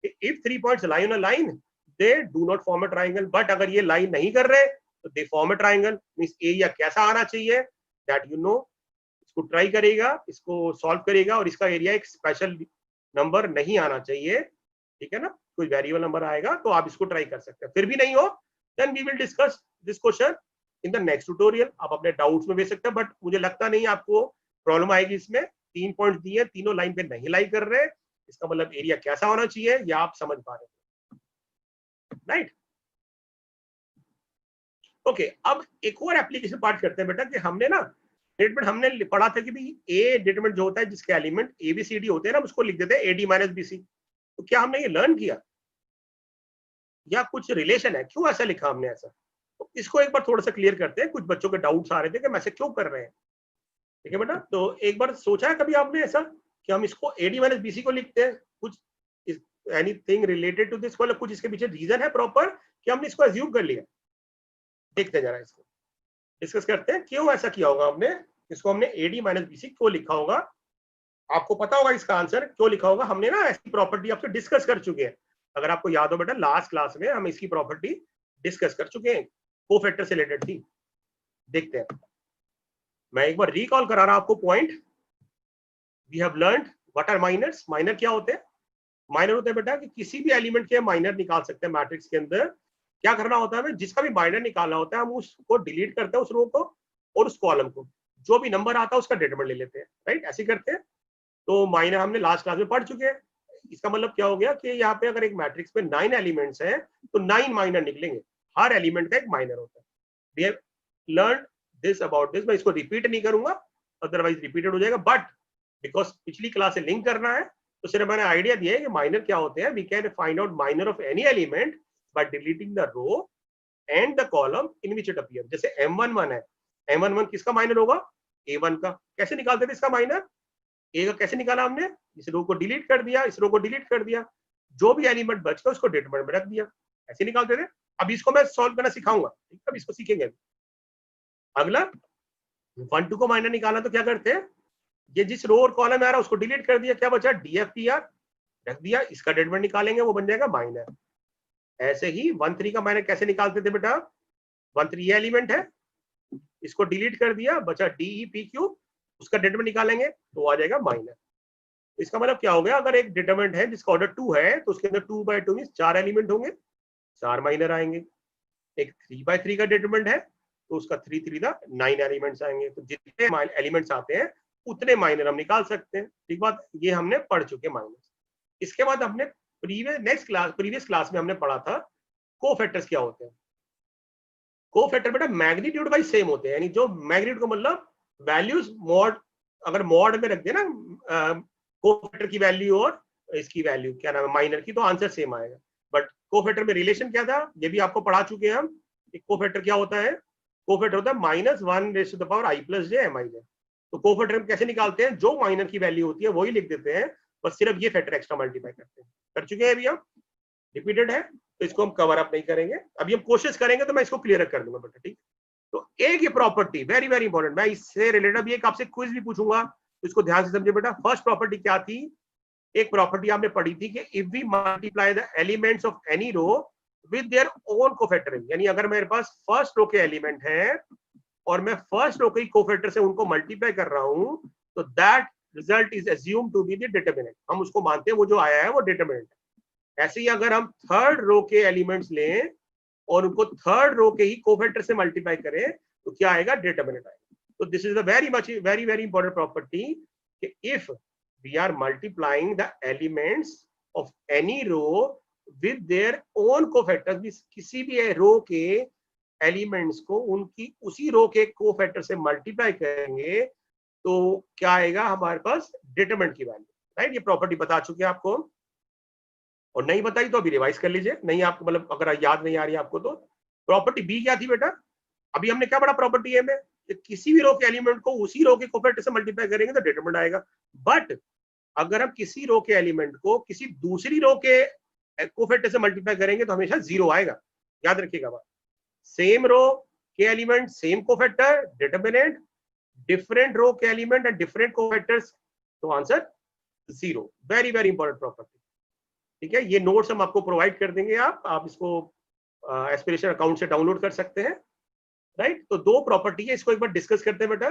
If 3 points lie on a line they do not form a triangle, but अगर ये लाइन नहीं कर रहे तो they form a triangle. Means area कैसा आना चाहिए दैट यू नो, इसको ट्राई करेगा, इसको सॉल्व करेगा, और इसका एरिया एक स्पेशल नंबर नहीं आना चाहिए, ठीक है ना, कोई वेरिएबल नंबर आएगा तो आप इसको ट्राई कर सकते हैं। फिर भी नहीं हो, then we will discuss this question in the next tutorial. आप अपने डाउट्स में भेज सकते हैं, बट मुझे लगता नहीं आपको प्रॉब्लम आएगी इसमें। 3 पॉइंट्स दिए, तीनों लाइन पे नहीं लाई कर रहे, इसका मतलब एरिया कैसा होना चाहिए या आप समझ पा रहे हैं, राइट। ओके, अब एक और एप्लीकेशन पार्ट करते हैं बेटा, कि हमने ना डिटरमिनेंट हमने पढ़ा था कि भाई ए डिटरमिनेंट जो होता है, जिसके एलिमेंट ABCD होते हैं ना, उसको लिख देते हैं AD-BC। तो क्या हमने ये लर्न किया या कुछ रिलेशन है, क्यों ऐसा लिखा हमने ऐसा, तो इसको एक बार थोड़ा सा क्लियर करते हैं। कुछ बच्चों के डाउट्स आ रहे थे कि हम ऐसे क्यों कर रहे हैं, ठीक है बेटा। तो एक बार सोचा है कभी आपने ऐसा कि हम इसको AD-BC को लिखते हैं, कुछ एनीथिंग रिलेटेड टू दिस, मतलब कुछ इसके पीछे रीजन है प्रॉपर कि हमने इसको एज्यूम कर लिया? देखते हैं जरा, इसको डिस्कस करते हैं क्यों ऐसा किया होगा हमने, इसको हमने AD-BC क्यों लिखा होगा। आपको पता होगा इसका आंसर क्यों लिखा होगा। हमने ना ऐसी प्रॉपर्टी आपसे डिस्कस कर चुके हैं, अगर आपको याद हो बेटा, लास्ट क्लास में हम इसकी प्रॉपर्टी डिस्कस कर चुके हैं, कोफैक्टर से रिलेटेड थी। देखते हैं, मैं एक बार रिकॉल करा रहा हूं आपको point, we have learned what are minors. Minor क्या होते हैं? माइनर होते हैं बेटा कि किसी भी एलिमेंट के माइनर निकाल सकते हैं मैट्रिक्स के अंदर। क्या करना होता है हमें? जिसका भी माइनर निकालना होता है हम उसको डिलीट करते हैं, उस रो को और उस कॉलम को, जो भी नंबर आता है उसका डिटरमिनेंट ले लेते हैं, राइट? ऐसे करते हैं। तो माइनर हमने लास्ट क्लास में पढ़ चुके हैं। इसका मतलब क्या हो गया कि यहाँ पे अगर एक मैट्रिक्स में 9 एलिमेंट्स हैं तो 9 माइनर निकलेंगे, हर एलिमेंट का एक माइनर होता है। We have learn this about this. मैं इसको रिपीट नहीं करूंगा, अदरवाइज रिपीटेड हो जाएगा, बट बिकॉज पिछली क्लास से लिंक करना है तो सिर्फ मैंने आइडिया दिया है कि माइनर क्या होते हैं। We can find out minor of any element by deleting the row and the column in which it appear. जैसे M11 है, M11 किसका माइनर होगा? A1 का। कैसे निकालते थे इसका माइनर? ए का कैसे निकाला हमने? इस रो को डिलीट कर दिया, इस रो को डिलीट कर दिया, जो भी एलिमेंट बच गया उसको डिटरमिनेंट में रख दिया, ऐसे निकालते थे। अब इसको मैं सॉल्व करना सिखाऊंगा, ठीक है? अब इसको सीखेंगे। अगला 1 2 को माइनर निकालना तो क्या करते हैं? ये जिस रो और कॉलम में आ रहा है उसको डिलीट कर दिया, क्या बचा? DFTR रख दिया, इसका डिटरमिनेंट निकालेंगे, वो बन जाएगा माइनर। ऐसे ही 1 3 का माइनर कैसे निकालते थे बेटा? 1 3 ये एलिमेंट है, इसको डिलीट कर दिया, बचा DEPQ, उसका डिटरमिनेंट निकालेंगे तो आ जाएगा माइनर। इसका मतलब क्या हो गया? अगर एक डिटरमिनेंट है जिसका ऑर्डर 2 है तो उसके अंदर 2/2 मींस 4 एलिमेंट होंगे, 4 माइनर आएंगे। एक 3/3 का डिटरमिनेंट है तो उसका 3 3 9 एलिमेंट्स आएंगे। तो जितने एलिमेंट्स आते हैं उतने माइनर हम निकाल सकते हैं, ठीक बात? ये हमने पढ़ चुके माइनर। इसके बाद हमने प्रीवियस क्लास में हमने पढ़ा था कोफैक्टर्स क्या होते हैं। कोफैक्टर बेटा मैग्नीट्यूड वाइज सेम होते हैं, यानी जो मैग्नीट्यूड को मतलब वैल्यूज मॉड, अगर मॉड में रख देना कोफैक्टर की वैल्यू और इसकी वैल्यू क्या नाम है माइनर की, तो आंसर सेम आएगा। बट कोफैक्टर में रिलेशन क्या था ये भी आपको पढ़ा चुके हैं हम। कोफैक्टर क्या होता है? कोफैक्टर होता है -1⁻⁻⁻j। तो कोफैक्टर हम कैसे निकालते हैं? जो माइनर की वैल्यू होती है वही लिख देते हैं, बस सिर्फ ये फैक्टर एक्स्ट्रा मल्टीप्लाई करते हैं। कर चुके हैं अभी हम, रिपीटेड है तो इसको हम कवर अप नहीं करेंगे। अभी हम कोशिश करेंगे तो मैं इसको क्लियर कर दूंगा बेटा, ठीक? तो एक ये प्रॉपर्टी वेरी वेरी इंपॉर्टेंट, मैं इससे रिलेटेड अभी एक आपसे क्विज भी पूछूंगा तो इसको ध्यान से समझिए बेटा। फर्स्ट प्रॉपर्टी क्या थी? एक प्रॉपर्टी आपने पढ़ी थी कि if we multiply the elements of any row with their own cofactor, यानी अगर मेरे पास फर्स्ट रो के एलिमेंट है और मैं फर्स्ट रो के कोफैक्टर से उनको मल्टीप्लाई कर रहा हूं तो that result is assumed to be the determinant. हम उसको मानते हैं वो जो आया है वो डिटरमिनेंट है। ऐसे ही अगर हम थर्ड रो के एलिमेंट्स लें और उनको थर्ड रो के ही कोफैक्टर से मल्टीप्लाई करें तो क्या आएगा? डिटरमिनेंट आएगा। तो this is a very very important property कि if we are multiplying the elements of any row with their own cofactors, किसी भी रो के एलिमेंट्स को उनकी उसी रो के कोफैक्टर से मल्टीप्लाई करेंगे तो क्या आएगा हमारे पास? डिटरमिनेंट की वैल्यू, राइट? ये प्रॉपर्टी बता चुके हैं आपको, और नहीं बताई तो अभी रिवाइज कर लीजिए। नहीं आपको मतलब अगर याद नहीं आ रही आपको तो प्रॉपर्टी बी क्या थी बेटा? अभी हमने क्या पढ़ा प्रॉपर्टी ए में? कि किसी भी रो के एलिमेंट को उसी रो के कोफैक्टर से मल्टीप्लाई करेंगे तो डिटरमिनेंट आएगा। बट अगर हम किसी रो के एलिमेंट को किसी दूसरी रो के कोफैक्टर से मल्टीप्लाई करेंगे तो हमेशा 0 आएगा, याद रखिएगा बात। सेम रो के element same cofactor determinant, different row के एलिमेंट एंड डिफरेंट कोफैक्टर्स तो answer 0। Very very important property, ठीक है? ये नोट्स हम आपको प्रोवाइड कर देंगे, आप इसको एस्पिरेशन अकाउंट से डाउनलोड कर सकते हैं, राइट? तो 2 प्रॉपर्टी है, इसको एक बार डिस्कस करते हैं बेटा।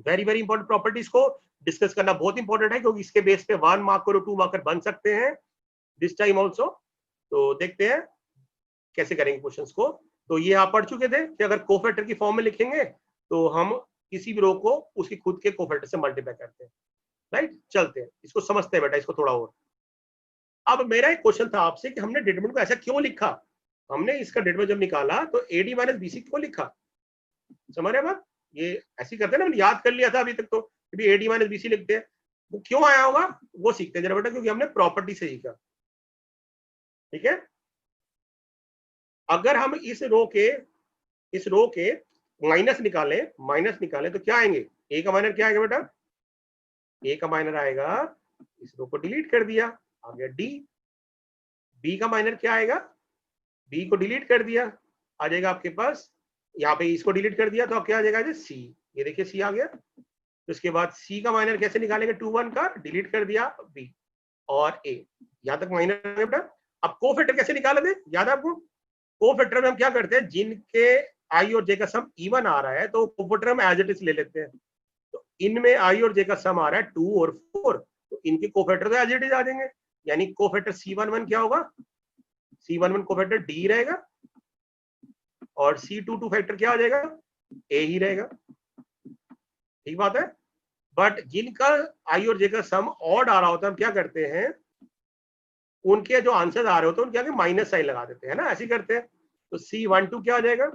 वेरी वेरी इंपॉर्टेंट प्रॉपर्टीज को डिस्कस करना बहुत इंपॉर्टेंट है क्योंकि इसके बेस पे 1 मार्कर और 2 मार्कर बन सकते हैं दिस टाइम ऑल्सो। तो देखते हैं कैसे करेंगे क्वेश्चंस को। तो ये आप पढ़ चुके थे कि अगर कोफैक्टर की फॉर्म में लिखेंगे तो हम किसी भी रो को उसकी खुद के कोफैक्टर से मल्टीप्लाई करते हैं, राइट? चलते हैं इसको समझते हैं बेटा, इसको थोड़ा और। अब मेरा एक क्वेश्चन था आपसे कि हमने डिटरमिनेंट को ऐसा क्यों लिखा? हमने इसका डिटरमिनेंट जब निकाला तो AD - BC क्यों लिखा? समझ रहे बात? ये ऐसे करते हैं ना, हमने याद कर लिया था अभी तक तो कि AD - BC लिखते हैं, वो क्यों आया होगा वो सीखते हैं जरा बेटा, क्योंकि हमने प्रॉपर्टी से सीखा, ठीक है? अगर हम इस रो के माइनस निकालें तो क्या आएंगे? ए का माइनर क्या आएगा बेटा? ए का माइनर आएगा, इस रो को डिलीट कर दिया, आ गया डी। बी का माइनर क्या आएगा? बी को डिलीट कर दिया, आ जाएगा आपके पास, यहाँ पे इसको डिलीट कर दिया तो क्या आ जाएगा? सी। ये देखिए सी आ गया। तो इसके बाद सी का माइनर कैसे निकालेंगे? 2 1 का डिलीट कर दिया बी और ए, यहाँ तक माइनर बेटा। अब कोफैक्टर कैसे निकाले थे? याद है आपको? कोफैक्टर में हम क्या करते हैं, जिनके आई और जे का सम इवन आ रहा है तो कोफैक्टर हम एज इट इज ले लेते हैं। तो इनमें आई और जे का सम आ रहा है 2 और 4, तो इनके कोफैक्टर तो एज इट इज आ जाएंगे, यानी कोफैक्टर C11 क्या होगा, C11 कोफैक्टर D रहेगा और C22 फैक्टर क्या आ जाएगा, A ही रहेगा। ठीक बात है। बट जिनका आई और जे का सम ऑड आ रहा होता है, हम क्या करते हैं, उनके जो आंसर आ रहे होते हैं उनके आगे माइनस साइन लगा देते हैं ना, ऐसे करते हैं। तो C12 क्या आ जाएगा,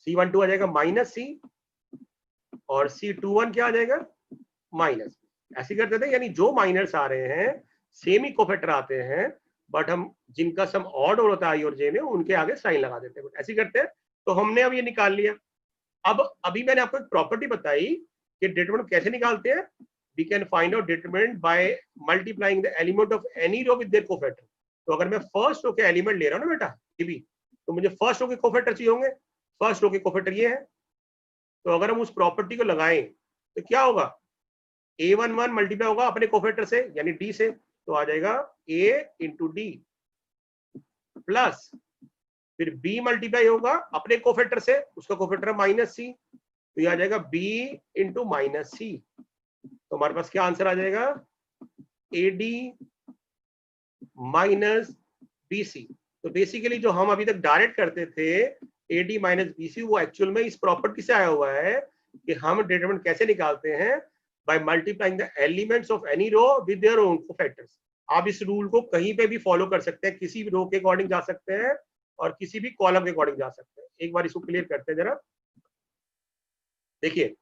C12 आ जाएगा -C और C21 क्या आ जाएगा, माइनस। ऐसे करते थे, यानी जो माइनर्स आ रहे हैं सेम ही कोफैक्टर आते हैं, बट हम जिनका सम ऑड होता है आई और जे में उनके आगे साइन लगा देते हैं, ऐसे करते हैं। तो हमने अब ये निकाल लिया। अब अभी मैंने आपको एक प्रॉपर्टी बताई कि डिटरमिनेंट कैसे निकालते हैं। We can find out determinant by multiplying the element of any row with their cofactor. तो अगर मैं फर्स्ट रो के एलिमेंट ले रहा हूं ना बेटा भी, तो मुझे फर्स्ट रो के कोफैक्टर चाहिए होंगे। फर्स्ट रो के कोफैक्टर ये है, तो अगर हम उस प्रॉपर्टी को लगाएं तो क्या होगा, A11 मल्टीप्लाई होगा अपने कोफैक्टर से यानी D से, तो आ जाएगा A इंटू डी प्लस फिर B मल्टीप्लाई होगा अपने कोफैक्टर से, उसका कोफैक्टर -C, तो ये आ जाएगा B इंटू -C। तो हमारे पास क्या आंसर आ जाएगा, AD माइनस BC। तो बेसिकली जो हम अभी तक डायरेक्ट करते थे AD माइनस BC, वो एक्चुअल में इस प्रॉपर्टी से आया हुआ है कि हम डिटरमिनेंट कैसे निकालते हैं, by multiplying the elements of any row with their own cofactors. आप इस रूल को कहीं पे भी फॉलो कर सकते हैं, किसी भी रो के अकॉर्डिंग जा सकते हैं और किसी भी कॉलम के अकॉर्डिंग जा सकते हैं। एक बार इसको क्लियर करते हैं जरा। देखिए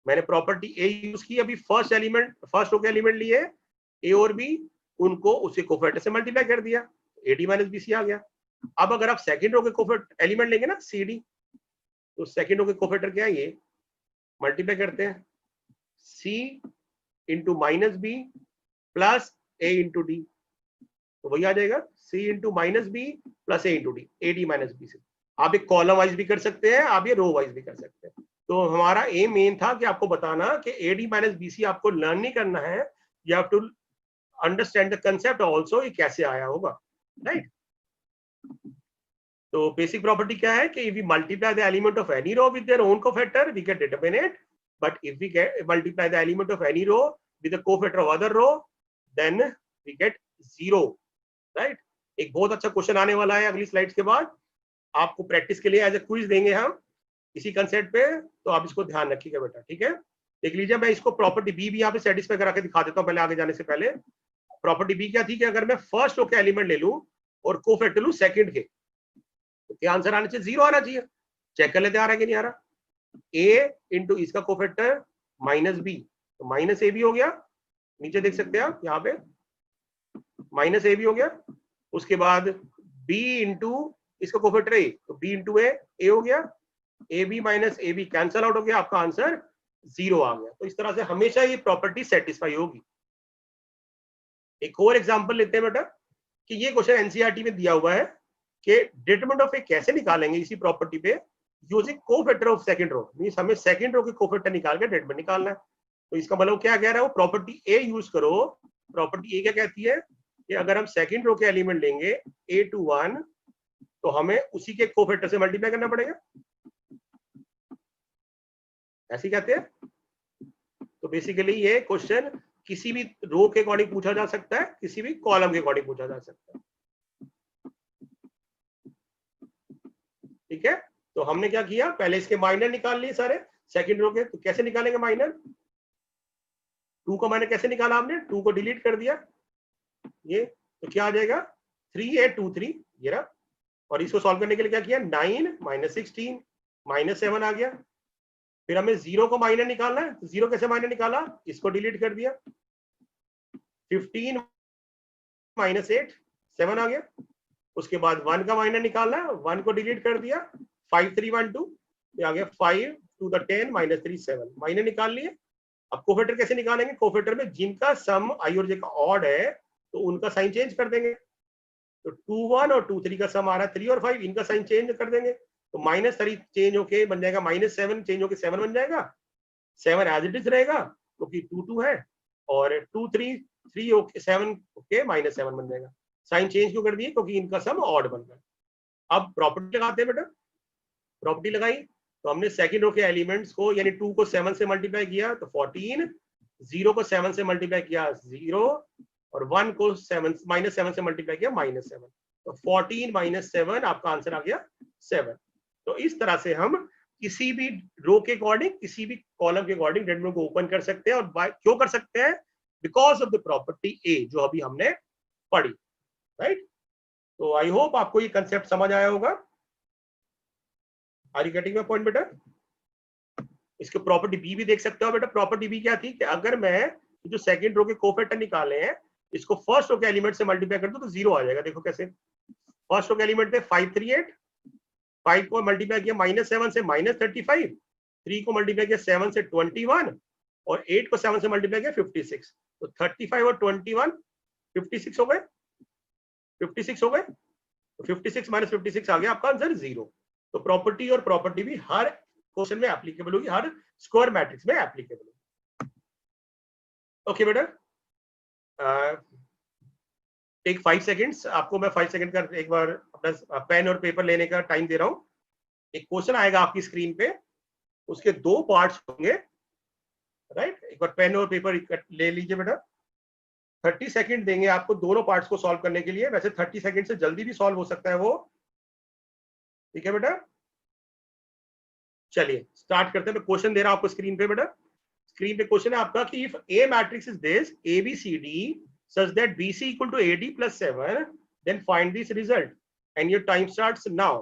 मैंने प्रॉपर्टी A यूज की, अभी फर्स्ट फर्स्ट रो के एलिमेंट लिए A और B, उनको उसके कोफैक्टर से मल्टीप्लाई कर दिया, AD माइनस BC आ गया। अब अगर आप सेकंड रो के कोफैक्टर एलिमेंट लेंगे ना CD, तो सेकंड रो के कोफैक्टर क्या है, ये मल्टीप्लाई करते हैं C into -B plus A into D, तो वही आ जाएगा C into -B plus A into D, AD minus BC। आप एक कॉलम वाइज भी कर सकते हैं, आप ये रो वाइज भी कर सकते हैं। तो हमारा एम मेन था कि आपको बताना कि AD माइनस BC आपको लर्न नहीं करना है, you have to understand the concept also, ये कैसे आया होगा, राइट। तो बेसिक प्रॉपर्टी क्या है कि if we multiply the element of any row with their own cofactor we can determine it, but if we get multiply the element of any row with the cofactor of other row then we get 0, right। एक बहुत अच्छा question आने वाला है अगली slides के बाद, आपको प्रैक्टिस के लिए एज ए क्विज देंगे हम इसी कंसेप्ट पे, तो आप इसको ध्यान रखिएगा बेटा, ठीक है। देख लीजिए, मैं इसको प्रॉपर्टी बी भी यहाँ पे सेटिस्फाई करा के दिखा देता हूँ पहले आगे जाने से पहले। प्रॉपर्टी बी क्या थी कि अगर मैं फर्स्ट रो के एलिमेंट ले लूं और कोफैक्टर लूं सेकंड के, तो क्या आंसर आना चाहिए, 0 आना चाहिए। चेक कर लेते आ रहा है कि नहीं आ रहा। A इंटू इसका कोफैक्टर -B, तो -AB हो गया, नीचे देख सकते हैं आप यहाँ पे -AB हो गया। उसके बाद B इंटू इसका कोफैक्टर A, तो B इंटू A हो गया, AB minus AB cancel out हो गया, आपका आंसर 0 आ गया। तो इस तरह से हमेशा ये प्रॉपर्टी सेटिस्फाई होगी। एक और एग्जांपल लेते हैं बेटा कि ये क्वेश्चन एनसीईआरटी में दिया हुआ है कि डिटरमिनेंट ऑफ ए कैसे निकालेंगे इसी प्रॉपर्टी पे using cofactor of second row, means हमें सेकंड रो के कोफैक्टर निकाल के डिटरमिनेंट निकालना है। तो इसका मतलब क्या कह रहा है वो, प्रॉपर्टी ए यूज करो। प्रॉपर्टी ए क्या कहती है कि अगर हम सेकंड रो के एलिमेंट लेंगे A21, तो हमें उसी के कोफैक्टर से मल्टीप्लाई करना पड़ेगा, ऐसे कहते हैं। तो बेसिकली ये क्वेश्चन किसी भी रो के अकॉर्डिंग पूछा जा सकता है, किसी भी कॉलम के अकॉर्डिंग पूछा जा सकता है, ठीक है। तो हमने क्या किया, पहले इसके माइनर निकाल लिए सारे सेकंड रो के। तो कैसे निकालेंगे माइनर, 2 का माइनर कैसे निकाला हमने, 2 को डिलीट कर दिया ये, तो क्या आ जाएगा 3823 ये रहा। और इसको सॉल्व करने के लिए क्या किया, 9 -16 -7 आ गया। फिर हमें 0 को माइनर निकालना है, तो 0 कैसे माइनर निकाला, इसको डिलीट कर दिया, 15 -8 7 आ गया। उसके बाद 1 का माइनर निकालना है, 1 को डिलीट कर दिया, 5312 आ गया, 5 to the 10 -3 7 माइनर निकाल लिए। अब कोफैक्टर कैसे निकालेंगे, कोफैक्टर में जिनका सम आई और जे का ऑड है तो उनका साइन चेंज कर देंगे। तो 2 1 और 2 3 का सम आ रहा है 3 और 5, इनका साइन चेंज कर देंगे, तो -3 चेंज होके बन जाएगा -7 चेंज होके 7 बन जाएगा, 7 एज इट इज रहेगा क्योंकि 2 2 है, और 2 3 3 ओके 7 ओके -7 बन जाएगा। साइन चेंज क्यों कर दिए, क्योंकि इनका सम ऑड बन गया। अब प्रॉपर्टी लगाते हैं बेटा, प्रॉपर्टी लगाई तो हमने सेकंड रो के एलिमेंट्स को यानी 2 को 7 से मल्टीप्लाई किया तो 14, 0 को 7 से मल्टीप्लाई किया 0 और 1 को -7 से मल्टीप्लाई किया -7, तो 14 - 7 आपका आंसर आ गया 7। तो इस तरह से हम किसी भी रो के अकॉर्डिंग किसी भी कॉलम के अकॉर्डिंग डेटा को ओपन कर सकते हैं। और क्यों कर सकते हैं? बिकॉज ऑफ द प्रॉपर्टी ए जो अभी हमने पढ़ी, राइट। तो आई होप आपको ये कंसेप्ट समझ आया होगा। Are you getting my point बेटा? इसके प्रॉपर्टी बी भी देख सकते हो बेटा। प्रॉपर्टी बी क्या थी कि अगर मैं जो सेकंड रो के कोफैक्टर निकाले हैं इसको फर्स्ट रो के एलिमेंट से मल्टीप्लाई कर दूं तो 0 आ जाएगा। देखो कैसे, फर्स्ट रो के एलिमेंट थे 538, 5 को मल्टीप्लाई किया -7 से -35, 3 को मल्टीप्लाई किया 7 से 21 और 8 को 7 से मल्टीप्लाई किया 56। तो 35 और 21 56 हो गए, 56 हो गए। तो 56 - 56 आ गया आपका आंसर 0। तो प्रॉपर्टी और प्रॉपर्टी भी हर क्वेश्चन में एप्लीकेबल होगी, हर स्क्वायर मैट्रिक्स में एप्लीकेबल होगी। ओके बेटा, टेक 5 सेकेंड्स। आपको मैं 5 सेकेंड का एक बार अपना पेन और पेपर लेने का टाइम दे रहा हूं। एक क्वेश्चन आएगा आपकी स्क्रीन पे, उसके 2 पार्ट्स होंगे, राइट। एक बार पेन और पेपर ले लीजिए बेटा। 30 सेकंड देंगे आपको दोनों पार्ट्स को सॉल्व करने के लिए। वैसे 30 सेकंड से जल्दी भी सॉल्व हो सकता है वो, ठीक है बेटा। चलिए स्टार्ट करते हैं। मैं क्वेश्चन दे रहा हूं आपको स्क्रीन पे बेटा। स्क्रीन पे क्वेश्चन है आपका कि if A matrix is this ABCD such that BC equal to AD plus 7, then find this result and your time starts now.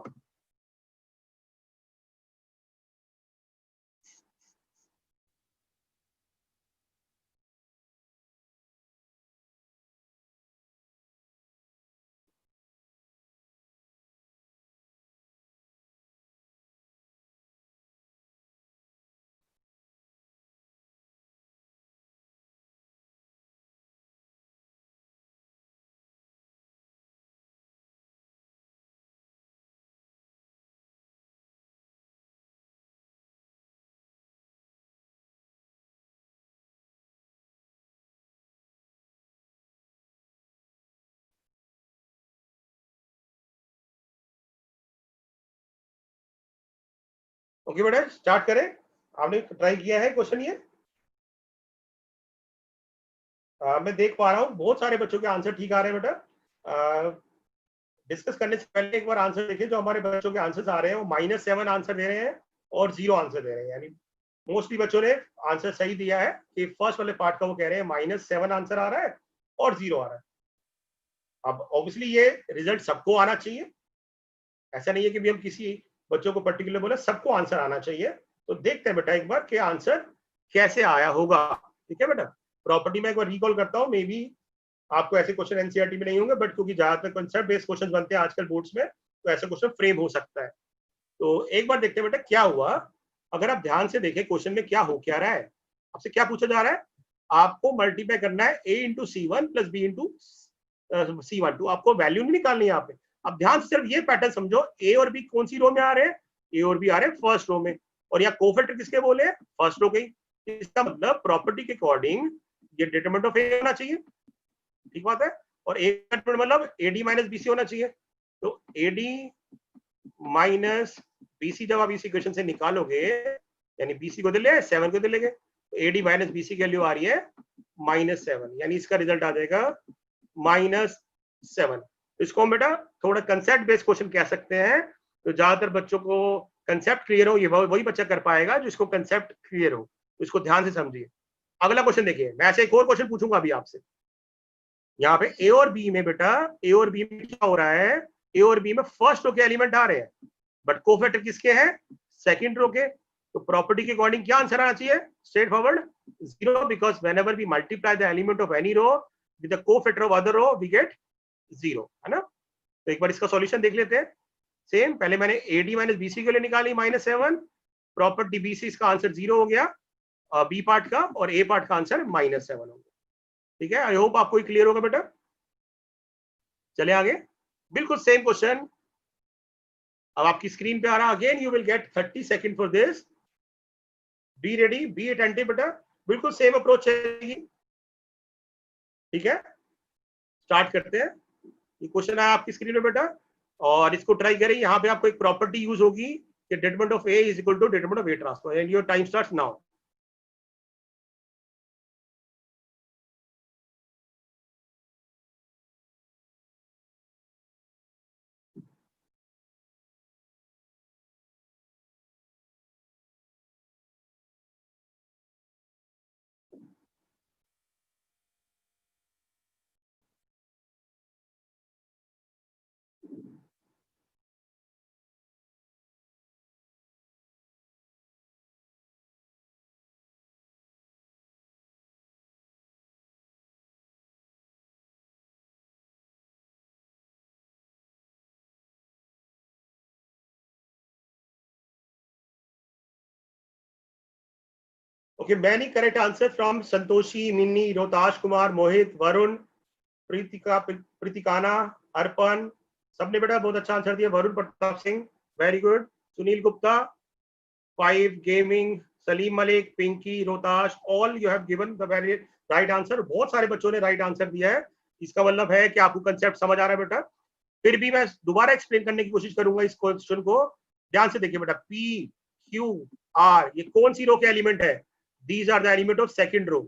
Okay बेटा स्टार्ट करें। आपने ट्राई किया है क्वेश्चन ये? मैं देख पा रहा हूँ बहुत सारे बच्चों के आंसर ठीक आ रहे हैं बेटा। डिस्कस करने से पहले एक बार आंसर देखिए। जो हमारे बच्चों के आंसर्स आ रहे हैं वो -7 आंसर दे रहे हैं और 0 आंसर दे रहे हैं। यानी मोस्टली बच्चों ने आंसर सही दिया है कि फर्स्ट वाले पार्ट का वो कह रहे हैं -7 आंसर आ रहा है और 0 आ रहा है। अब ऑब्वियसली ये रिजल्ट सबको आना चाहिए, ऐसा नहीं है कि भी हम किसी बच्चों को पर्टिकुलर बोले, सबको आंसर आना चाहिए। तो देखते हैं बेटा एक बार कि आंसर कैसे आया होगा, ठीक है बेटा। प्रॉपर्टी में एक बार रिकॉल करता हूँ, मे बी आपको ऐसे क्वेश्चन एनसीईआरटी में नहीं होंगे, बट क्योंकि ज्यादातर कंसेप्ट बेस्ड क्वेश्चन बनते हैं आजकल बोर्ड्स में, तो ऐसे क्वेश्चन फ्रेम हो सकता है। तो एक बार देखते हैं बेटा क्या हुआ। अगर आप ध्यान से देखें क्वेश्चन में क्या हो क्या रहा है, आपसे क्या पूछा जा रहा है, आपको मल्टीप्लाई करना है A × C1 + B × C1। तो आपको वैल्यू नहीं निकालनी है यहाँ पे। अब ध्यान से सिर्फ ये पैटर्न समझो, ए और बी कौन सी रो में आ रहे हैं, ए और बी आ रहे हैं फर्स्ट रो में, और यहाँ कोफैक्टर किसके बोले हैं, फर्स्ट रो के। इसका मतलब प्रॉपर्टी के अकॉर्डिंग ये डिटरमिनेंट ऑफ ए होना चाहिए, ठीक बात है। और ए का मतलब AD - BC होना चाहिए। तो AD - BC जब आप इस इक्वेशन से निकालोगे, यानी BC को दे ले 7 को दे लेंगे, तो AD - BC की वैल्यू आ रही है -7, यानी इसका रिजल्ट आ जाएगा -7। इसको हम बेटा थोड़ा कंसेप्ट बेस्ड क्वेश्चन कह सकते हैं। तो ज्यादातर बच्चों को कंसेप्ट क्लियर हो, ये वही बच्चा कर पाएगा जिसको कंसेप्ट क्लियर हो। तो इसको ध्यान से समझिए। अगला क्वेश्चन देखिए, मैं ऐसे एक और क्वेश्चन पूछूंगा अभी आपसे। यहाँ पे ए और बी में बेटा, ए और बी में क्या हो रहा है, ए और बी में फर्स्ट रो के एलिमेंट आ रहे हैं, बट कोफैक्टर किसके हैं, सेकंड रो के। तो प्रॉपर्टी के अकॉर्डिंग क्या आंसर आना चाहिए, straight forward 0, because whenever we multiply the element of any row with the cofactor of other row we get 0, है ना। तो एक बार इसका सॉल्यूशन देख लेते हैं। सेम, पहले मैंने AD - BC के लिए निकाली -7, प्रॉपर्टी BC, इसका आंसर 0 हो गया बी पार्ट का, और ए पार्ट का आंसर -7 हो गया, ठीक है। आई होप आपको क्लियर होगा बेटा। चले आगे, बिल्कुल सेम क्वेश्चन अब आपकी स्क्रीन पे आ रहा है। Again you will gate 30 second for this. Be ready, be attentive बेटा, बिल्कुल सेम अप्रोच है, ठीक है। स्टार्ट करते हैं। ये क्वेश्चन है आपकी स्क्रीन पे बेटा, और इसको ट्राई करें। यहाँ पे आपको एक प्रॉपर्टी यूज होगी कि determinant of A is equal to determinant of A transpose and your time starts now. Okay, many correct answers from Santoshi, Minni, Rohtash Kumar, Mohit, Varun, Preetikana, Arpan, सबने बेटा बहुत अच्छा आंसर दिया। Varun Pratap Singh, very good. Sunil Gupta, 5 gaming, Salim Malik, Pinky, Rohtash, all you have given the very right answer. बहुत सारे बच्चों ने right answer दिया है। इसका मतलब है कि आपको कंसेप्ट समझ आ रहा है बेटा। फिर भी मैं दोबारा एक्सप्लेन करने की कोशिश करूंगा इस क्वेश्चन को। ध्यान से देखिए बेटा, पी क्यू आर ये कौन सी रो के एलिमेंट है? These are the element of second row,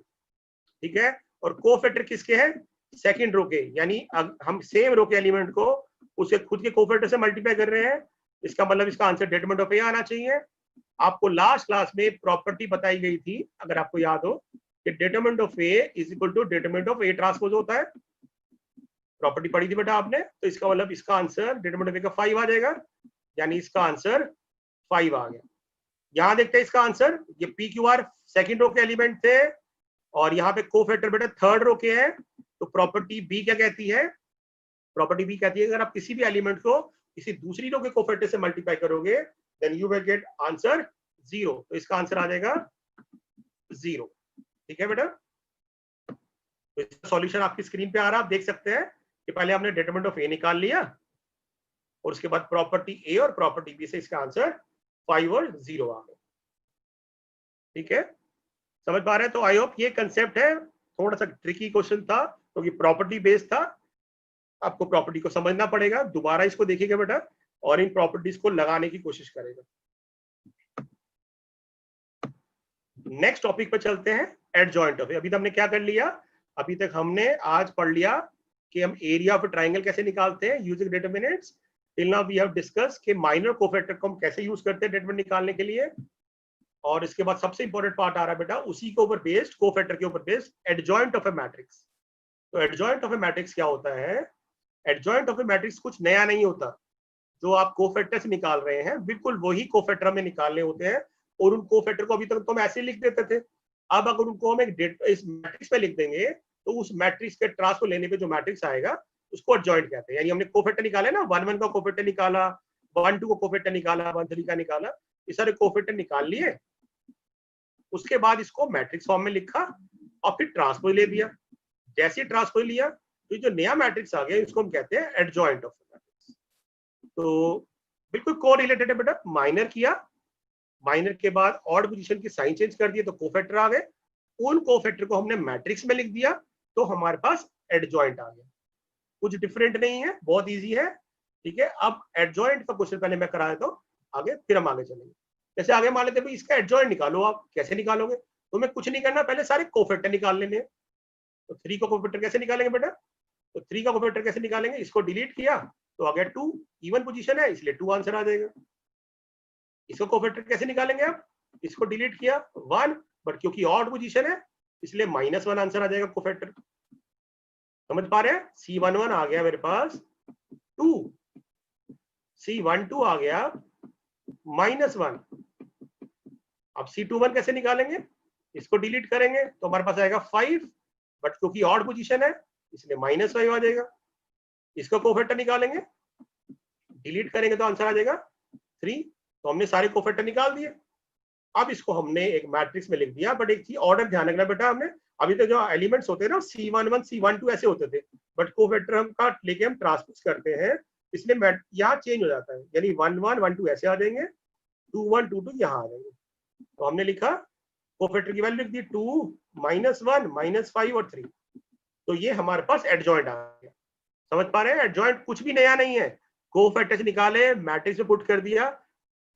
ठीक है। और कोफैक्टर किसके हैं? सेकंड रो के, यानी हम सेम रो के एलिमेंट को उसे खुद के कोफैक्टर से मल्टीप्लाई कर रहे हैं। इसका मतलब इसका आंसर डिटरमिनेंट ऑफ ए आना चाहिए। आपको लास्ट क्लास में प्रॉपर्टी बताई गई थी, अगर आपको याद हो, कि determinant of A is equal to determinant of A transpose होता है। प्रॉपर्टी पढ़ी थी बेटा आपने। तो इसका मतलब इसका आंसर डिटरमिनेंट ऑफ ए का 5 आ जाएगा, यानी इसका आंसर 5 आ गया। यहां देखते हैं इसका आंसर, ये P Q R second row के एलिमेंट थे और यहाँ पे कोफैक्टर बेटा थर्ड रो के हैं। तो प्रॉपर्टी बी क्या कहती है? प्रॉपर्टी बी कहती है अगर आप किसी भी एलिमेंट को किसी दूसरी रो के कोफैक्टर से मल्टीप्लाई करोगे then you will get answer 0। तो इसका आंसर आ जाएगा 0, ठीक है बेटा। तो इसका सॉल्यूशन आपकी स्क्रीन पे आ रहा है, आप देख सकते हैं कि पहले हमने डिटरमिनेंट ऑफ ए निकाल लिया और उसके बाद प्रॉपर्टी ए और प्रॉपर्टी बी से इसका आंसर 5 और 0 आ गया, ठीक है। समझ पा रहे हैं? तो आई होप ये कंसेप्ट है, थोड़ा सा ट्रिकी क्वेश्चन था क्योंकि प्रॉपर्टी बेस्ड था। आपको प्रॉपर्टी को समझना पड़ेगा, दोबारा इसको देखिएगा बेटा और इन प्रॉपर्टीज को लगाने की कोशिश करेगा। नेक्स्ट टॉपिक पे चलते हैं, एडजॉइंट ऑफ। अभी तक हमने क्या कर लिया? अभी तक हमने आज पढ़ लिया कि हम एरिया ऑफ ट्राइंगल कैसे निकालते हैं using determinants. Till now we have discuss कि माइनर कोफैक्टर को हम कैसे यूज करते हैं डिटरमिनेंट निकालने के लिए। और इसके बाद सबसे इंपॉर्टेंट पार्ट आ रहा है बेटा, उसी के ऊपर बेस्ड, कोफैक्टर के ऊपर based, adjoint of A matrix. तो एडजॉइंट ऑफ ए मैट्रिक्स क्या होता है? एडजॉइंट ऑफ ए मैट्रिक्स कुछ नया नहीं होता। जो आप कोफैक्टर से निकाल रहे हैं बिल्कुल वही कोफैक्टर में निकालने होते हैं। और उन कोफैक्टर को अभी तक तो हम ऐसे लिख देते थे। अब अगर उनको हम इस मैट्रिक्स में लिख देंगे तो उस मैट्रिक्स के ट्रांसफर लेने पे जो मैट्रिक्स आएगा उसको एडजॉइंट कहते हैं। यानी हमने कोफैक्टर निकाले ना, 1 1 का कोफैक्टर निकाला, 1 2 का कोफैक्टर निकाला, 1 3 का निकाला, ये सारे कोफैक्टर निकाल लिए। उसके बाद इसको मैट्रिक्स फॉर्म में लिखा और फिर ट्रांसपोज ले दिया। जैसे ट्रांसपोज लिया तो जो नया मैट्रिक्स आ गया इसको हम कहते हैं एडजॉइंट ऑफ मैट्रिक्स। तो बिल्कुल को रिलेटेड है बेटा। माइनर किया, माइनर के बाद ऑड पोजीशन की साइन चेंज कर दिए तो कोफैक्टर आ गए। उन कोफैक्टर को हमने मैट्रिक्स में लिख दिया तो हमारे पास एडजॉइंट आ गया। कुछ डिफरेंट नहीं है, बहुत इजी है, ठीक है। अब एडजॉइंट का क्वेश्चन पहले मैं करा देता हूँ आगे, फिर हम आगे चलेंगे। जैसे आगे मान लेते हैं इसका एडजॉइंट निकालो। आप कैसे निकालोगे? तुम्हें कुछ नहीं करना, पहले सारे कोफैक्टर निकाल लेने। तो 3 का कोफैक्टर कैसे निकालेंगे बेटा? तो 3 का कोफैक्टर कैसे निकालेंगे? इसको डिलीट किया तो आ गया 2, इवन पोजीशन है इसलिए 2 आंसर आ जाएगा। इसको कोफैक्टर कैसे निकालेंगे आप? इसको डिलीट किया 1, बट क्योंकि ऑड पोजीशन है इसलिए -1 आंसर आ जाएगा कोफैक्टर। समझ पा रहे हैं? C11 आ गया मेरे पास 2, C12 आ गया -1। अब C21 कैसे निकालेंगे? इसको डिलीट करेंगे तो हमारे पास आएगा 5, बट क्योंकि ऑड पोजीशन है इसलिए -5 आ जाएगा। इसका कोफैक्टर निकालेंगे, डिलीट करेंगे तो आंसर आ जाएगा 3। तो हमने सारे कोफैक्टर निकाल दिए। अब इसको हमने एक मैट्रिक्स में लिख दिया, बट एक चीज ऑर्डर ध्यान रखना बेटा, हमने अभी तक जो एलिमेंट्स होते हैं ना C11 C12 ऐसे होते थे, बट कोफैक्टर हम का लेके हम ट्रांसपोज करते हैं इसलिए यहाँ चेंज हो जाता है। यानी 1 1 1 2 ऐसे आ जाएंगे, 2 1 2 2 यहाँ आ जाएंगे। तो हमने लिखा कोफैक्टर की वैल्यू लिख दी 2 -1 -5 और 3। तो ये हमारे पास एडजॉइंट आ गया। समझ पा रहे हैं? एडजॉइंट कुछ भी नया नहीं है, कोफैक्टर से निकाले, मैट्रिक्स में पुट कर दिया,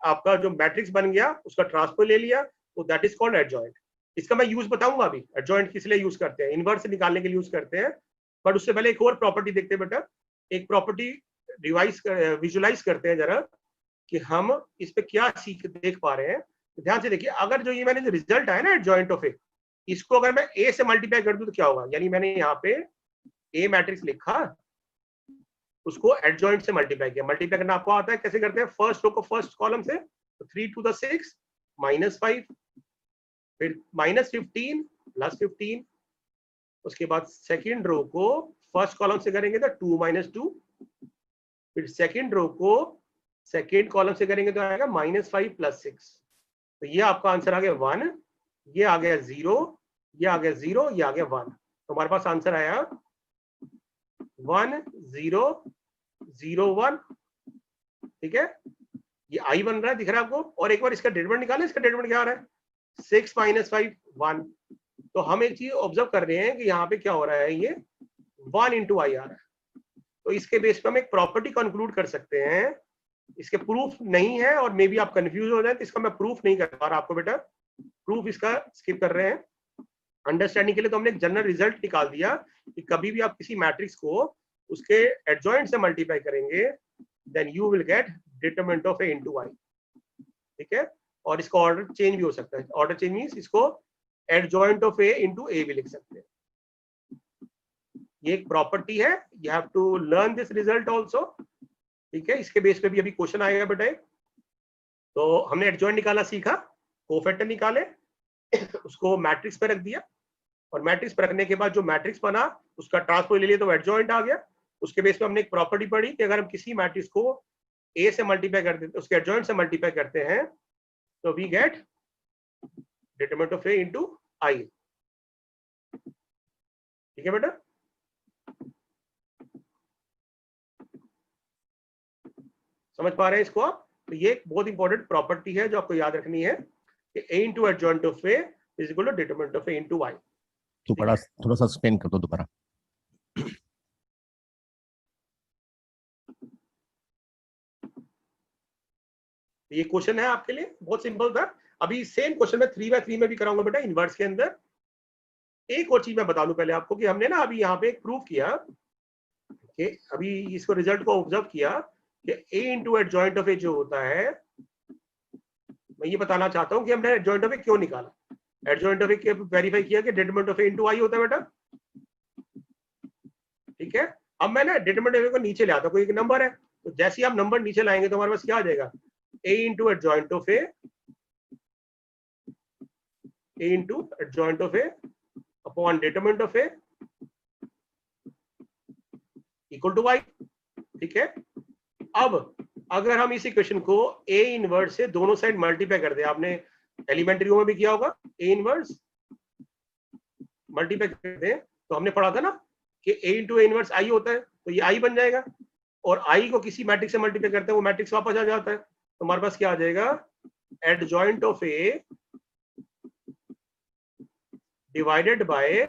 आपका जो मैट्रिक्स बन गया उसका ट्रांसपोज ले लिया, तो दैट इज कॉल्ड एडजॉइंट। इसका मैं यूज बताऊंगा अभी, एडजॉइंट किस लिए यूज करते हैं, इनवर्स निकालने के लिए यूज करते हैं। बट उससे पहले एक और प्रॉपर्टी देखते हैं बेटा, एक प्रॉपर्टी विजुलाइज करते हैं जरा कि हम इस पे क्या देख पा रहे हैं। ध्यान से देखिए, अगर जो ये मैंने जो रिजल्ट आया ना एडजॉइंट ऑफ ए, इसको अगर मैं ए से मल्टीप्लाई कर दूं तो क्या होगा, यानी मैंने यहाँ पे ए मैट्रिक्स लिखा, उसको एडजॉइंट से मल्टीप्लाई किया। मल्टीप्लाई करना आपको आता है, कैसे करते हैं, फर्स्ट रो को फर्स्ट कॉलम से, तो 3 to the 6 -5, फिर -15 +15, उसके बाद सेकेंड रो को फर्स्ट कॉलम से करेंगे तो 2 - 2, फिर सेकेंड रो को सेकेंड कॉलम से करेंगे तो आएगा -5 +6। तो ये आपका आंसर आ गया 1, ये आ गया 0, ये आ गया 0, ये आ गया 1। तो हमारे पास आंसर आया 1 0 0 1। ठीक है, ये आई बन रहा है, दिख रहा है आपको। और एक बार इसका डिटरमिनेंट निकालें, इसका डिटरमिनेंट क्या आ रहा है, 6 - 5 1। तो हम एक चीज ऑब्जर्व कर रहे हैं कि यहाँ पे क्या हो रहा है, ये 1 × I आ रहा है। तो इसके बेस पे हम एक प्रॉपर्टी कंक्लूड कर सकते हैं, इसके प्रूफ नहीं है और मे बी आप कंफ्यूज हो जाए, तो इसका मैं प्रूफ नहीं कर पा रहा आपको बेटा, प्रूफ इसका स्किप कर रहे हैं। अंडरस्टैंडिंग के लिए तो हमने एक जनरल रिजल्ट निकाल दिया कि कभी भी आप किसी मैट्रिक्स को उसके एडजॉइंट से मल्टीप्लाई करेंगे, then you will get determinant of A × I। ठीक है, और इसका ऑर्डर चेंज भी हो सकता है। ऑर्डर चेंज मींस इसको एडजॉइंट ऑफ ए × A भी लिख सकते हैं। ये एक प्रॉपर्टी है, you have to learn this result also. ठीक है, इसके बेस पे भी अभी क्वेश्चन आएगा बेटा। तो हमने एडजॉइंट निकाला सीखा, कोफैक्टर निकाले, उसको मैट्रिक्स पे रख दिया, और मैट्रिक्स पे रखने के बाद जो मैट्रिक्स बना उसका ट्रांसपोज ले लिया तो एडजॉइंट आ गया। उसके बेस पे हमने एक प्रॉपर्टी पढ़ी कि अगर हम किसी मैट्रिक्स को ए से मल्टीप्लाई कर देते, उसके एडजॉइंट से मल्टीप्लाई करते हैं, तो we get determinant of A × I। ठीक है बेटा, समझ पा रहे हैं इसको आप। तो ये एक बहुत इंपॉर्टेंट प्रॉपर्टी है जो आपको याद रखनी है कि A × adjoint of A is equal to determinant of A × I। तो बड़ा थोड़ा सा एक्सप्लेन कर दो दोबारा। ये क्वेश्चन है आपके लिए, बहुत सिंपल था। अभी सेम क्वेश्चन में 3/3 में भी कराऊंगा बेटा, इनवर्स के अंदर। एक और चीज मैं बता दूं पहले आपको कि हमने ना अभी यहाँ पे एक प्रूव किया कि अभी इसको रिजल्ट को ऑब्जर्व किया कि A × एडजॉइंट ऑफ ए जो होता है, मैं ये बताना चाहता हूँ कि हमने एडजॉइंट ऑफ ए क्यों निकाला। एडजॉइंट ऑफ ए वेरीफाई किया कि डिटरमिनेंट ऑफ ए × I होता है बेटा। ठीक है, अब मैं ना डिटरमिनेंट ऑफ ए को नीचे ले आता, कोई एक नंबर है, तो जैसे ही आप नंबर नीचे लाएंगे तो हमारे पास क्या आ जाएगा, A × adjoint of A, A × adjoint of A upon determinant of A equal to I। ठीक है, अब अगर हम इस इक्वेशन को A इनवर्स से दोनों साइड मल्टीप्लाई कर दे, आपने एलिमेंट्री में भी किया होगा, A इनवर्स मल्टीप्लाई कर दे, तो हमने पढ़ा था ना कि A × A इनवर्स I होता है, तो ये I बन जाएगा। और I को किसी मैट्रिक्स से मल्टीप्लाई करते हैं, वो मैट्रिक्स वापस आ जाता है। तो हमारे पास क्या आ जाएगा, adjoint of A divided by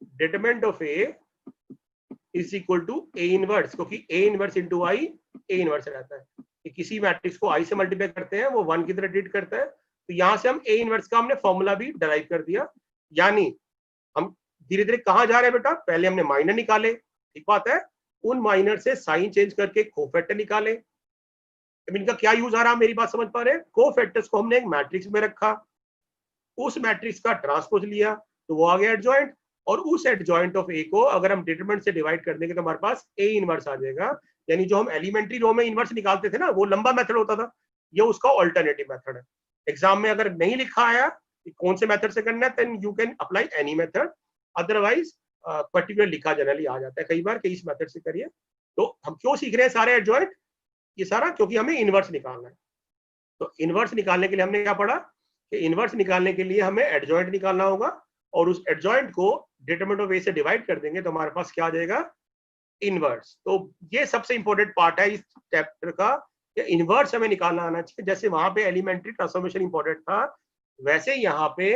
determinant of A is equal to A inverse, क्योंकि A inverse × I A inverse रहता है कि किसी मैट्रिक्स को I से मल्टीप्लाई करते हैं वो 1 की तरह ट्रीट करता है। तो यहां से हम A इनवर्स का हमने फॉर्मूला भी डिराइव कर दिया। यानी हम धीरे धीरे कहां जा रहे हैं बेटा, पहले हमने माइनर निकाले, ठीक बात है, उन माइनर से साइन चेंज करके कोफैक्टर निकाले। इनका क्या यूज आ रहा है, मेरी बात समझ पा रहे हैं। कोफैक्टर्स को हमने एक मैट्रिक्स में रखा, उस मैट्रिक्स का ट्रांसपोज लिया तो वो आ गया एडजॉइंट, और उस एडजॉइंट ऑफ ए को अगर हम डिटरमिनेंट से डिवाइड कर देंगे तो हमारे पास A इनवर्स आ जाएगा। यानी जो हम एलिमेंट्री रो में इनवर्स निकालते थे ना, वो लंबा मेथड होता था, ये उसका ऑल्टरनेटिव मेथड है। एग्जाम में अगर नहीं लिखा आया कि कौन से मेथड से करना है, then you can apply any method, otherwise particular लिखा जनरली आ जाता है कई बार कि इस मेथड से करिए। तो हम क्यों सीख रहे हैं सारे एडजॉइंट, ये सारा क्योंकि हमें इनवर्स निकालना है। तो इनवर्स निकालने के लिए हमने क्या पढ़ा कि इनवर्स निकालने के लिए हमें एडजॉइंट निकालना होगा, और उस एडजॉइंट को डिटरमिनेंट ऑफ ए से डिवाइड कर देंगे तो हमारे पास क्या आ जाएगा, इनवर्स। तो ये सबसे इंपॉर्टेंट पार्ट है इस चैप्टर का कि इनवर्स हमें निकालना आना चाहिए। जैसे वहां पे एलिमेंट्री ट्रांसफॉर्मेशन इंपॉर्टेंट था, वैसे यहाँ पे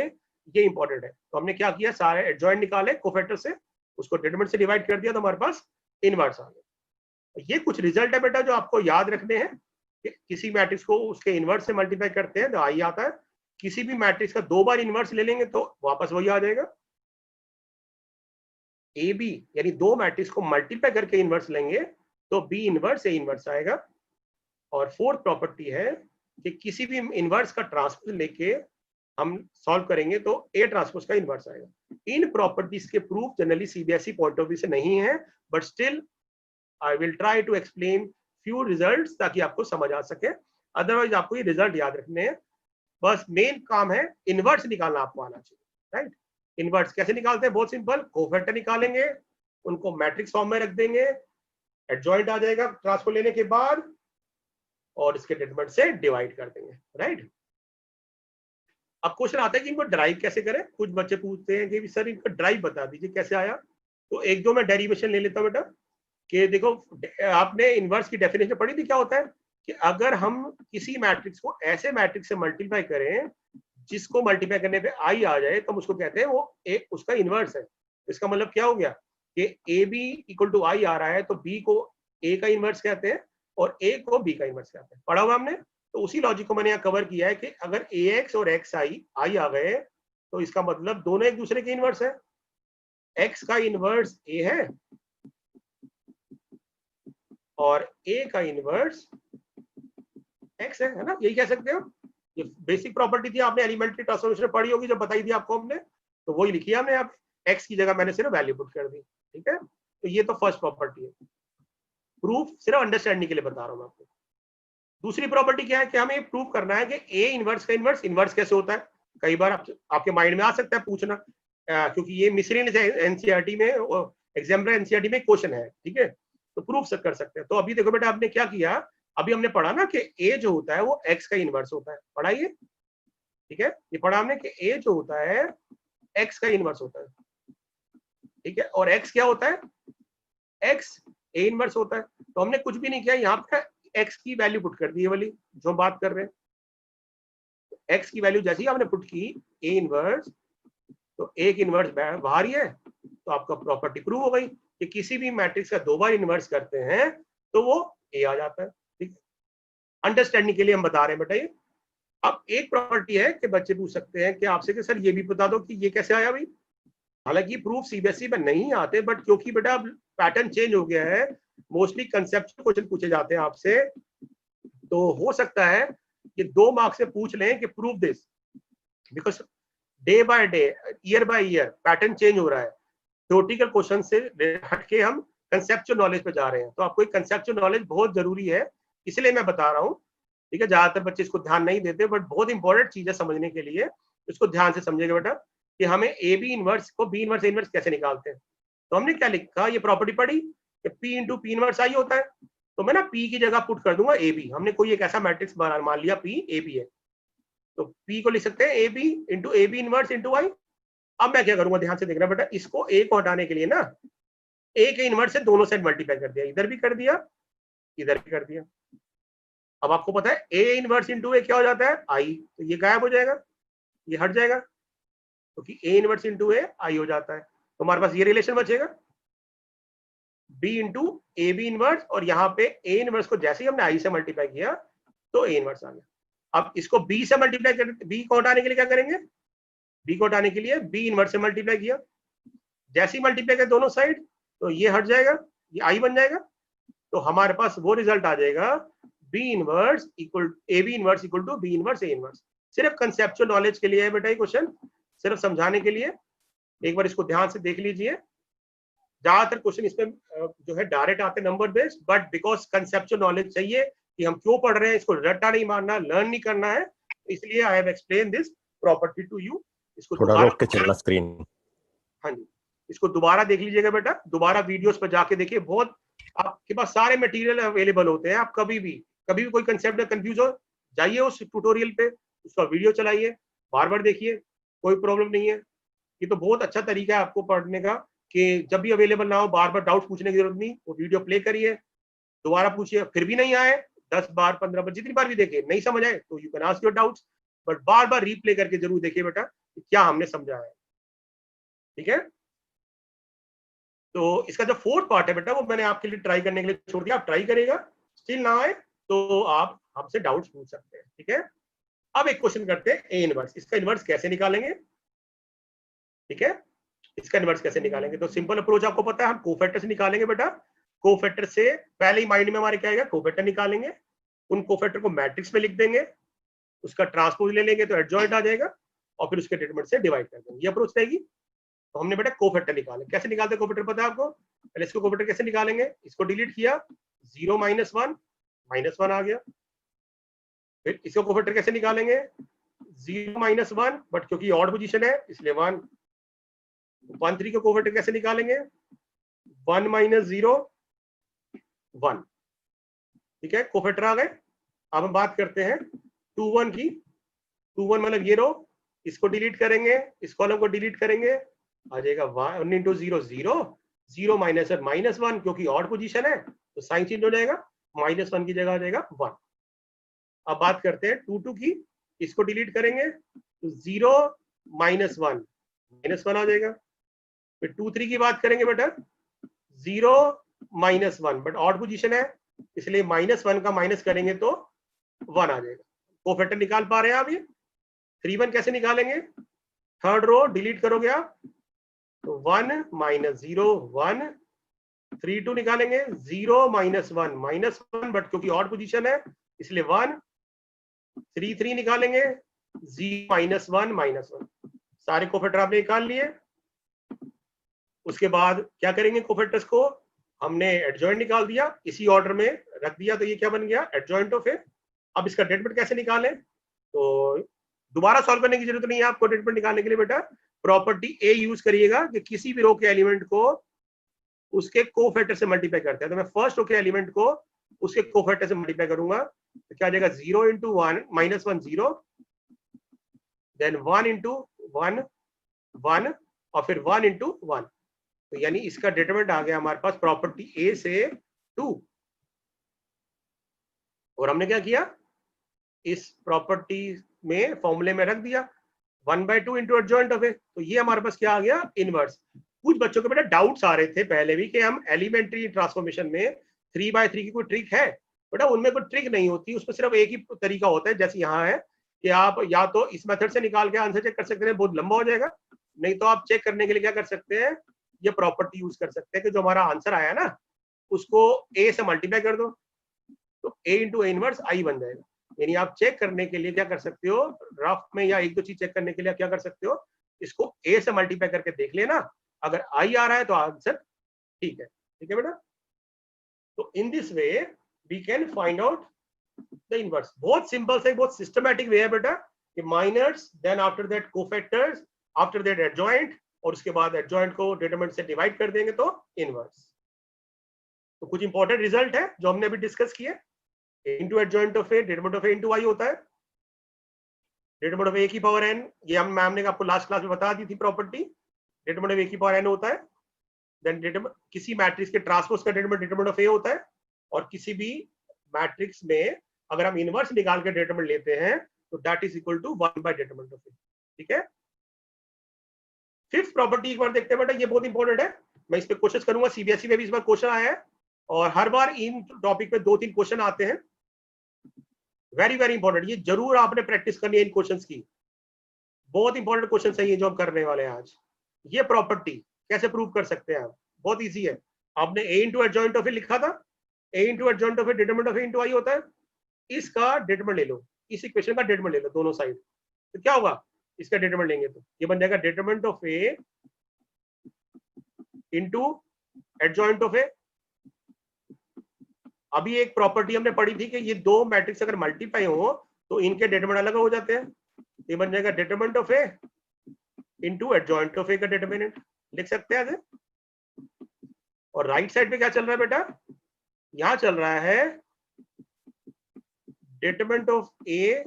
ये इंपॉर्टेंट है। तो हमने क्या किया, सारे एडजॉइंट निकाले कोफैक्टर से, उसको डिटरमिनेंट से डिवाइड कर दिया तो हमारे पास इनवर्स आ गया। ये कुछ रिजल्ट है बेटा जो आपको याद रखने हैं। किसी मैट्रिक्स को उसके इनवर्स से मल्टीप्लाई करते हैं तो आई आता है, किसी भी मैट्रिक्स का 2 बार इनवर्स ले लेंगे तो वापस वही आ जाएगा। ए बी यानी 2 मैट्रिक्स को मल्टीप्लाई करके इनवर्स लेंगे तो बी इनवर्स ए इनवर्स आएगा। और फोर्थ प्रॉपर्टी है कि किसी भी इनवर्स का ट्रांसपोज लेके हम सॉल्व करेंगे तो ए ट्रांसपोज का इनवर्स आएगा। इन प्रॉपर्टीज के proof generally CBSE point of view से नहीं है, but still I will try to explain few results ताकि आपको समझ आ सके। अदरवाइज आपको ये रिजल्ट याद रखने हैं, बस मेन काम है इनवर्स निकालना आपको आना चाहिए, राइट। इनवर्स कैसे निकालते हैं? बहुत सिंपल, कोफैक्टर निकालेंगे, उनको मैट्रिक्स फॉर्म में रख देंगे, एडजॉइंट आ जाएगा ट्रांसपोज लेने के बाद, और इसके डिटरमिनेंट से डिवाइड कर देंगे, राइट। अब क्वेश्चन आता है कि इनको ड्राइव कैसे करें। कुछ बच्चे पूछते हैं कि सर इनका ड्राइव बता दीजिए कैसे आया। तो एक दो मैं डेरिवेशन ले लेता हूं बेटा, कि देखो आपने इनवर्स की डेफिनेशन पढ़ी थी। क्या होता है कि अगर हम किसी मैट्रिक्स को ऐसे मैट्रिक्स से मल्टीप्लाई करें जिसको मल्टीप्लाई करने पे आई आ जाए तो हम उसको कहते हैं वो उसका इनवर्स है। इसका मतलब क्या हो गया कि ए बी इक्वल टू आई आ रहा है तो बी को ए का इनवर्स कहते हैं और ए को बी का इनवर्स कहते हैं। पढ़ा हुआ हमने। तो उसी लॉजिक को मैंने यहाँ कवर किया है कि अगर ए एक्स और एक्स आई आ गए तो इसका मतलब दोनों एक दूसरे के इनवर्स है। एक्स का इनवर्स ए है और ए का इनवर्स एक्स है ना, यही कह सकते हो। ये बेसिक प्रॉपर्टी थी, आपने एलिमेंट्री ट्रांसफॉर्मेशन पढ़ी होगी, जब बताई थी आपको हमने, तो वही लिखी है हमने। यहाँ पे एक्स की जगह मैंने सिर्फ वैल्यू पुट कर दी, ठीक है। तो ये तो फर्स्ट प्रॉपर्टी है, प्रूफ सिर्फ अंडरस्टैंडिंग के लिए बता रहा हूँ मैं आपको। दूसरी प्रॉपर्टी क्या है कि हमें प्रूव करना है कि ए इनवर्स का इनवर्स कैसे होता है। कई बार आपके माइंड में आ सकता है पूछना, क्योंकि ये मिसरेनियस एनसीईआरटी में, एग्जामिनर एनसीईआरटी में क्वेश्चन है, ठीक है। तो प्रूफ कर सकते हैं। तो अभी देखो बेटा, आपने क्या किया, अभी हमने पढ़ा ना कि ए जो होता है वो एक्स का इनवर्स होता है, पढ़ाइए, ठीक है। ये पढ़ा हमने कि ए जो होता है एक्स का इनवर्स होता है, ठीक है। और एक्स क्या होता है? एक्स ए इनवर्स होता है। तो हमने कुछ भी नहीं किया, यहाँ पे एक्स की वैल्यू पुट कर दी है वाली जो बात कर रहे हैं। एक्स की वैल्यू जैसे ही आपने पुट की ए इनवर्स, तो एक इनवर्स बाहर ही है, तो आपका प्रॉपर्टी प्रूव हो गई कि किसी भी मैट्रिक्स का 2 बार इनवर्स करते हैं तो वो ए आ जाता है, ठीक है। अंडरस्टैंडिंग के लिए हम बता रहे हैं बेटा ये। अब एक प्रॉपर्टी है कि बच्चे पूछ सकते हैं कि आपसे कि सर ये भी बता दो कि ये कैसे आया भाई। हालांकि प्रूफ सीबीएसई में नहीं आते, बट क्योंकि बेटा पैटर्न चेंज हो गया है, मोस्टली कंसेप्चुअल क्वेश्चन पूछे जाते हैं आपसे, तो हो सकता है कि 2 मार्क्स से पूछ लें कि prove this, because day by day, year by year pattern change हो रहा है। थ्योरेटिकल क्वेश्चन से हटके हम कंसेप्चुअल नॉलेज पे जा रहे हैं, तो आपको एक कंसेप्चुअल नॉलेज बहुत जरूरी है, इसलिए मैं बता रहा हूँ, ठीक है। ज्यादातर बच्चे इसको ध्यान नहीं देते, बट बहुत इंपॉर्टेंट चीज है समझने के लिए, इसको ध्यान से समझेगा बेटा कि हमें ए बी इनवर्स को बी इनवर्स ए इनवर्स कैसे निकालते हैं। तो हमने क्या लिखा, ये प्रॉपर्टी पढ़ी कि पी इंटू पी इनवर्स आई होता है, तो मैं ना पी की जगह पुट कर दूंगा ए बी। हमने कोई एक ऐसा मैट्रिक्स मान लिया पी ए बी है, तो पी को लिख सकते हैं A B into A B inverse into I. अब मैं क्या करूंगा, ध्यान से देखना बेटा, इसको ए को हटाने के लिए ना ए के इनवर्स से दोनों साइड मल्टीप्लाई कर दिया, इधर भी कर दिया इधर भी कर दिया। अब आपको पता है ए इनवर्स इंटू ए क्या हो जाता है, आई, तो ये गायब हो जाएगा, ये हट जाएगा, क्योंकि ए इनवर्स इंटू ए आई हो जाता है। तो हमारे पास ये रिलेशन बचेगा B into A B inverse, और यहाँ पे ए इनवर्स को जैसे ही हमने आई से मल्टीप्लाई किया तो ए इनवर्स आ गया। अब इसको बी से मल्टीप्लाई कर, बी को हटाने के लिए क्या करेंगे, बी को हटाने के लिए बी इनवर्स से मल्टीप्लाई किया, जैसे ही मल्टीप्लाई किया दोनों साइड तो ये हट जाएगा, ये आई बन जाएगा। तो हमारे पास वो रिजल्ट आ जाएगा B inverse equal A B inverse equal to B inverse A inverse. सिर्फ कंसेप्चुअल नॉलेज के लिए है बेटा ये क्वेश्चन, सिर्फ समझाने के लिए। एक बार इसको ध्यान से देख लीजिए। ज्यादातर क्वेश्चन इसमें जो है डायरेक्ट आते number based, but because conceptual knowledge चाहिए कि हम क्यों पढ़ रहे हैं, इसको रट्टा नहीं मारना, लर्न नहीं करना है, इसलिए I have explain this property to you. इसको थोड़ा रोक के चलना स्क्रीन। हाँ जी, इसको दोबारा देख लीजिएगा बेटा, दोबारा वीडियोस पर जाके देखिए, बहुत आपके पास सारे मटेरियल अवेलेबल होते हैं। आप कभी भी कोई कंसेप्ट कंफ्यूज हो, जाइए उस ट्यूटोरियल पे, उसका वीडियो चलाइए, बार बार देखिए, कोई प्रॉब्लम नहीं है। ये तो बहुत अच्छा तरीका है आपको पढ़ने का, कि जब भी अवेलेबल ना हो बार बार डाउट पूछने की जरूरत नहीं, वो वीडियो प्ले करिए, दोबारा पूछिए, फिर भी नहीं आए 10 बार 15 बार जितनी बार भी देखिए, नहीं समझ आए तो you can ask your doubts, but bar bar replay करके जरूर देखिए बेटा कि क्या हमने समझाया है, ठीक है। तो इसका जो फोर्थ पार्ट है बेटा वो मैंने आपके लिए ट्राई करने के लिए छोड़ दिया, आप ट्राई करिएगा, स्टिल ना आए तो आप हमसे डाउट्स पूछ सकते हैं, ठीक है। अब एक क्वेश्चन करते हैं ए इनवर्स, इसका इनवर्स कैसे निकालेंगे, ठीक है। इसका इनवर्स कैसे निकालेंगे, तो सिंपल अप्रोच आपको पता है, हम कोफैक्टर से निकालेंगे बेटा। कोफैक्टर से पहले ही माइंड में हमारे क्या आएगा, कोफैक्टर निकालेंगे, उन कोफैक्टर को मैट्रिक्स में लिख देंगे, उसका ट्रांसपोज ले लेंगे तो एडजॉइंट आ जाएगा, और फिर उसके डिटरमिनेंट से डिवाइड कर देंगे, ये अप्रोच रहेगी। तो हमने बेटा कोफैक्टर निकाले, कैसे निकालते हैं कोफैक्टर पता है आपको, पहले इसको कोफैक्टर कैसे निकालेंगे, इसको डिलीट किया, 0 -1 -1 आ गया। फिर इसको कोफैक्टर कैसे निकालेंगे, 0 -1, बट क्योंकि ऑड पोजीशन है इसलिए 1। 1 3 को कोफैक्टर कैसे निकालेंगे, 1 -0 1, ठीक है, कोफैक्टर आ गए। अब हम बात करते हैं 2 1 की, 2 1 मतलब ये रो, इसको डिलीट करेंगे, इस कॉलम को डिलीट करेंगे, आ जाएगा 1 × 0 0, 0 -1 क्योंकि ऑड पोजीशन है तो साइन चेंज हो जाएगा, -1 की जगह आ जाएगा 1। अब बात करते हैं 2 2 की, इसको डिलीट करेंगे तो 0 -1 -1 आ जाएगा। फिर 2 3 की बात करेंगे बेटा, 0 -1, बट ऑड पोजीशन है इसलिए -1 का माइनस करेंगे तो 1 आ जाएगा। कोफैक्टर निकाल पा रहे हैं आप ये। 3 1 कैसे निकालेंगे, थर्ड रो डिलीट करोगे आप तो 1 -0 1। 3 2 निकालेंगे, 0 -1 -1, बट क्योंकि ऑड पोजीशन है इसलिए 1। 3 3 निकालेंगे, 0 -1 -1। सारे कोफैक्टर आपने निकाल लिए। उसके बाद क्या करेंगे, कोफैक्टर्स को हमने एडजॉइंट निकाल दिया, इसी ऑर्डर में रख दिया, तो ये क्या बन गया, एडजॉइंट ऑफ ए। अब इसका डिटरमिनेंट कैसे निकालें, तो दोबारा सॉल्व करने की जरूरत नहीं है आपको डिटरमिनेंट निकालने के लिए बेटा। प्रॉपर्टी ए यूज करिएगा कि किसी भी रो के एलिमेंट को उसके कोफैक्टर से मल्टीप्लाई करते हैं, तो मैं फर्स्ट रो के एलिमेंट को उसके कोफैक्टर से मल्टीप्लाई करूंगा, तो क्या आ जाएगा, 0 × 1 -1 0, देन 1 × 1 1, और फिर 1 × 1, तो यानी इसका डिटरमिनेंट आ गया हमारे पास प्रॉपर्टी ए से 2। और हमने क्या किया, इस प्रॉपर्टी में फॉर्मूले में रख दिया 1/2 × एडजॉइंट ऑफ ए, तो ये हमारे पास क्या आ गया, इनवर्स। कुछ बच्चों के बेटा डाउट्स आ रहे थे पहले भी कि हम एलिमेंट्री ट्रांसफॉर्मेशन में 3/3 की कोई ट्रिक है, बेटा उनमें कोई ट्रिक नहीं होती, उसमें सिर्फ एक ही तरीका होता है, जैसे यहाँ है कि आप या तो इस मेथड से निकाल के आंसर चेक कर सकते हैं, बहुत लंबा हो जाएगा, नहीं तो आप चेक करने के लिए क्या कर सकते हैं, ये प्रॉपर्टी यूज कर सकते हैं कि जो हमारा आंसर आया ना उसको ए से मल्टीप्लाई कर दो, तो a × a इनवर्स आई बन जाएगा। यानी आप चेक करने के लिए क्या कर सकते हो, रफ में या एक दो चीज चेक करने के लिए क्या कर सकते हो, इसको a से मल्टीप्लाई करके देख लेना, अगर आई आ रहा है तो आंसर ठीक है बेटा। तो in this way we can find out the inverse. बहुत सिंपल से बहुत सिस्टमैटिक वे है बेटा, कि minors, then after that cofactors, after that adjoint, और उसके बाद एडजॉइंट को डिटरमिनेंट से डिवाइड कर देंगे तो इनवर्स। तो कुछ इंपॉर्टेंट रिजल्ट है जो हमने अभी डिस्कस किए, into adjoint of A, determinant of A into I होता है, डिटरमिनेंट ऑफ ए की पावर n, ये हम मैम ने आपको लास्ट क्लास में बता दी थी प्रॉपर्टी, डिटरमिनेंट ऑफ ए की पावर n होता है। देन किसी मैट्रिक्स के ट्रांसपोज का डिटरमिनेंट ऑफ ए होता है, और किसी भी मैट्रिक्स में अगर हम इनवर्स निकाल के डिटरमिनेंट लेते हैं तो that is equal to one by determinant of A, ठीक है। फिफ्थ प्रॉपर्टी एक बार देखते हैं बेटा, ये बहुत इंपॉर्टेंट है, मैं इस पे कोशिश करूंगा, सीबीएसई में भी इस बार क्वेश्चन आया है, और हर बार इन टॉपिक पे 2-3 क्वेश्चन आते हैं, वेरी वेरी इंपॉर्टेंट, ये जरूर आपने प्रैक्टिस करनी है इन क्वेश्चंस की, बहुत इंपॉर्टेंट क्वेश्चन है ये जो हम करने वाले हैं आज। ये प्रॉपर्टी कैसे प्रूव कर सकते हैं आप, बहुत इजी है, आपने a × एडजॉइंट ऑफ ए लिखा था, a × adjoint of A determinant of A × I होता है, इसका डिटरमिनेंट ले लो, इस इक्वेशन का डिटरमिनेंट ले लो दोनों साइड, तो क्या होगा, इसका डिटरमिनेंट लेंगे तो ये बन जाएगा determinant of A into adjoint of A. अभी एक प्रॉपर्टी हमने पढ़ी थी कि ये दो मैट्रिक्स अगर मल्टीप्लाई हो तो इनके डिटरमिनेंट अलग हो जाते हैं, ये बन जाएगा determinant of A into adjoint of A का डिटरमिनेंट, लिख सकते हैं ऐसे। और राइट साइड पे क्या चल रहा है बेटा, यहां चल रहा है determinant of A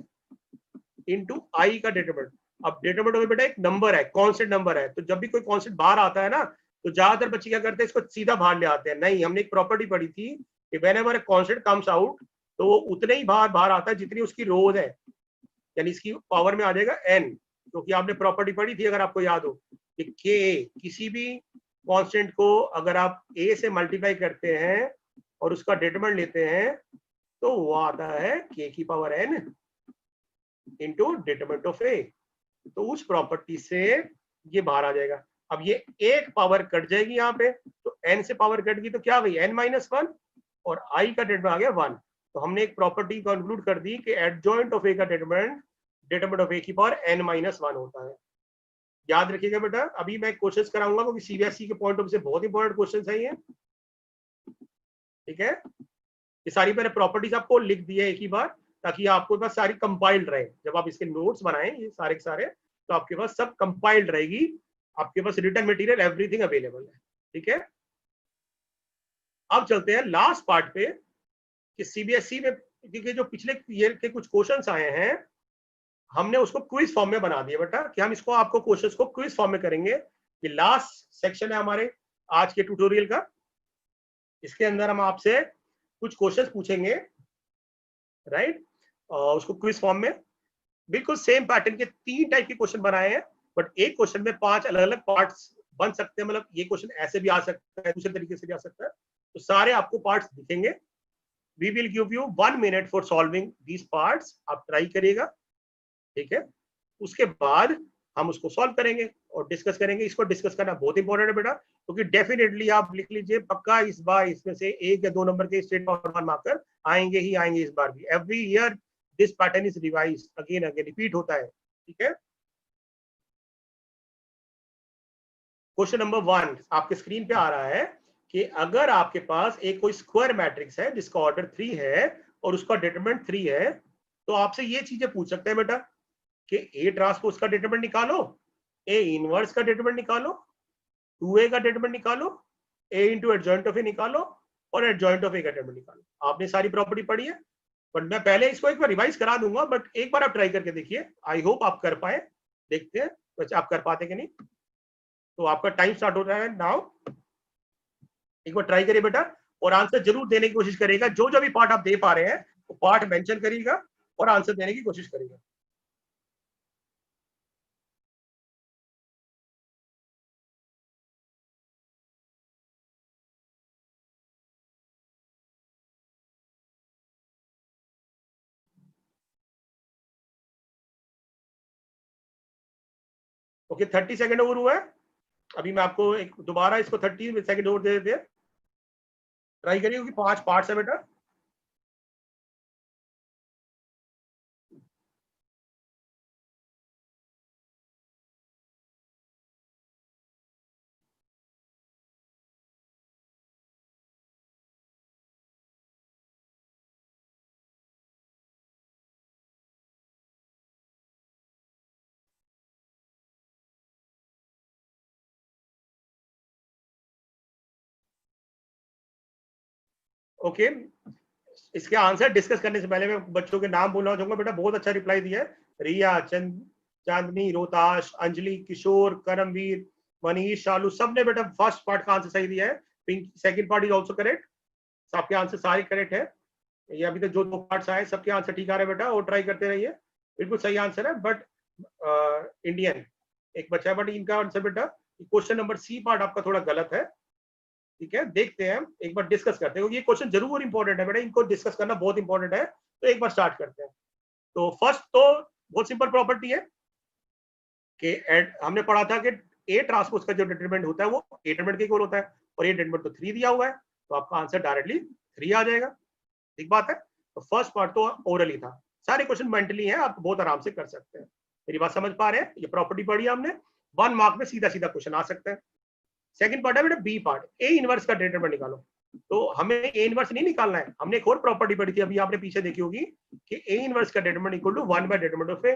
into I का डिटरमिनेंट। अब डिटरमिनेंट ऑफ बेटा एक नंबर है, कांस्टेंट नंबर है, तो जब भी कोई कांस्टेंट बाहर आता है ना तो ज्यादातर बच्चे क्या करते हैं, इसको सीधा बाहर ले आते हैं, नहीं, हमने एक प्रॉपर्टी पढ़ी थी कि whenever a constant comes out तो वो उतने ही बाहर आता है जितनी उसकी रोज है, यानी इसकी पावर में आ जाएगा n, क्योंकि आपने प्रॉपर्टी पढ़ी थी अगर आपको याद हो कि k, किसी भी कांस्टेंट को अगर आप a से मल्टीप्लाई करते हैं और उसका डिटरमिनेंट लेते हैं तो वो आता है k की power n into determinant of a। तो उस प्रॉपर्टी से ये बाहर आ जाएगा। अब ये एक पावर कट जाएगी यहाँ पे, तो n से पावर कट गई तो क्या गई n-1 और i का डिटरमिनेंट आ गया 1। तो हमने एक प्रॉपर्टी कंक्लूड कर दी कि एडजॉइंट ऑफ a का डिटरमिनेंट ऑफ a की पावर n-1 होता है। याद रखिएगा बेटा, अभी मैं कोशिश कराऊंगा क्योंकि सीबीएसई के पॉइंट ऑफ से बहुत इंपॉर्टेंट क्वेश्चन है ये। ठीक है, ये सारी मैंने प्रॉपर्टीज आपको लिख दी है एक ही बार, ताकि आपको पास सारी कंपाइल्ड रहे। जब आप इसके नोट्स बनाएं ये सारे के सारे, तो आपके पास सब कंपाइल्ड रहेगी, आपके पास रिटन मटेरियल एवरीथिंग अवेलेबल है। ठीक है, अब चलते हैं लास्ट पार्ट पे कि सीबीएसई में क्योंकि जो पिछले ईयर के कुछ क्वेश्चंस आए हैं हमने उसको क्विज फॉर्म में बना दिया बेटा, कि हम इसको आपको क्वेश्चंस को क्विज फॉर्म में करेंगे। ये लास्ट सेक्शन है हमारे आज के ट्यूटोरियल का। इसके अंदर हम आपसे कुछ क्वेश्चंस पूछेंगे, राइट, और उसको क्विज फॉर्म में बिल्कुल सेम पैटर्न के 3 टाइप के क्वेश्चन बनाए हैं, बट एक क्वेश्चन में 5 अलग अलग पार्ट्स बन सकते हैं। मतलब ये क्वेश्चन ऐसे भी आ सकता है, दूसरे तरीके से भी आ सकता है, तो सारे आपको पार्ट्स दिखेंगे। We will give you 1 minute for solving these parts. आप ट्राई करिएगा, ठीक है। उसके बाद हम उसको सॉल्व करेंगे और डिस्कस करेंगे। इसको डिस्कस करना बहुत इंपॉर्टेंट है बेटा, क्योंकि डेफिनेटली आप लिख लीजिए पक्का इस बार इसमें से 1 या 2 नंबर के स्टेट फॉरवर्ड मार्कर आएंगे ही आएंगे इस बार भी। Every year this pattern is revise again again, repeat होता है। ठीक है, क्वेश्चन नंबर 1 आपके स्क्रीन पे आ रहा है कि अगर आपके पास एक कोई स्क्वायर मैट्रिक्स है जिसका ऑर्डर 3 है और उसका डिटरमिनेंट 3 है, तो आपसे ये चीजें पूछ सकते हैं बेटा कि ए ट्रांसपोज का डिटरमिनेंट निकालो, ए इनवर्स का डिटरमिनेंट निकालो, 2a का डिटरमिनेंट निकालो, a इंटू एडजॉइंट ऑफ ए निकालो और एडजॉइंट ऑफ ए का डिटरमिनेंट निकालो। आपने सारी प्रॉपर्टी पढ़ी है, बट मैं पहले इसको एक बार रिवाइज करा दूंगा, बट एक बार आप ट्राई करके देखिए। आई होप आप कर पाए, देखते हैं वैसे आप कर पाते कि नहीं। तो आपका टाइम स्टार्ट हो रहा है नाउ। एक बार ट्राई करिए बेटा और आंसर जरूर देने की कोशिश करिएगा। जो जो भी पार्ट आप दे पा रहे हैं वो पार्ट मेंशन करिएगा और आंसर देने की कोशिश करिएगा। ओके, 30 सेकंड ओवर हुआ है। अभी मैं आपको एक दोबारा इसको 30 सेकंड ओवर दे देते हैं। ट्राई करिए क्योंकि 5 पार्ट्स है बेटा। ओके, इसके आंसर डिस्कस करने से पहले मैं बच्चों के नाम बोलना चाहूंगा बेटा। बहुत अच्छा रिप्लाई दिया है। रिया, चांदनी, रोहताश, अंजलि, किशोर, करमवीर, मनीष, शालू, सबने बेटा फर्स्ट पार्ट का आंसर सही दिया है। Pink second part is also correct. सबके आंसर सारे करेक्ट है। ये अभी तक जो 2 पार्ट्स आए सबके आंसर ठीक आ रहे हैं बेटा, और ट्राई करते रहिए। बिल्कुल सही आंसर है। बट इंडियन एक बच्चा है, बट इनका आंसर बेटा क्वेश्चन नंबर सी पार्ट आपका थोड़ा गलत है। ठीक है, देखते हैं एक बार डिस्कस करते हैं, क्योंकि ये क्वेश्चन जरूर इंपॉर्टेंट है बेटा, इनको डिस्कस करना बहुत इंपॉर्टेंट है। तो एक बार स्टार्ट करते हैं। तो फर्स्ट तो बहुत सिंपल प्रॉपर्टी है कि हमने पढ़ा था कि ए ट्रांसपोज का जो डिटरमिनेंट होता है वो ए डिटरमिनेंट के इक्वल होता है, और ए डिटरमिनेंट तो 3 दिया हुआ है, तो आपका आंसर डायरेक्टली 3 आ जाएगा। ठीक बात है। तो फर्स्ट पार्ट तो ओरली था, सारे क्वेश्चन मेंटली हैं, आप बहुत आराम से कर सकते हैं। मेरी बात समझ पा रहे हैं? ये प्रॉपर्टी पढ़ी हमने, 1 मार्क में सीधा सीधा क्वेश्चन आ सकता है। सेकंड पार्ट है बेटा बी पार्ट, ए इनवर्स का डिटरमिनेंट निकालो। तो हमें ए इनवर्स नहीं निकालना है, हमने एक और प्रॉपर्टी पढ़ी थी अभी आपने पीछे देखी होगी कि ए इनवर्स का determinant equal to 1 by determinant of A.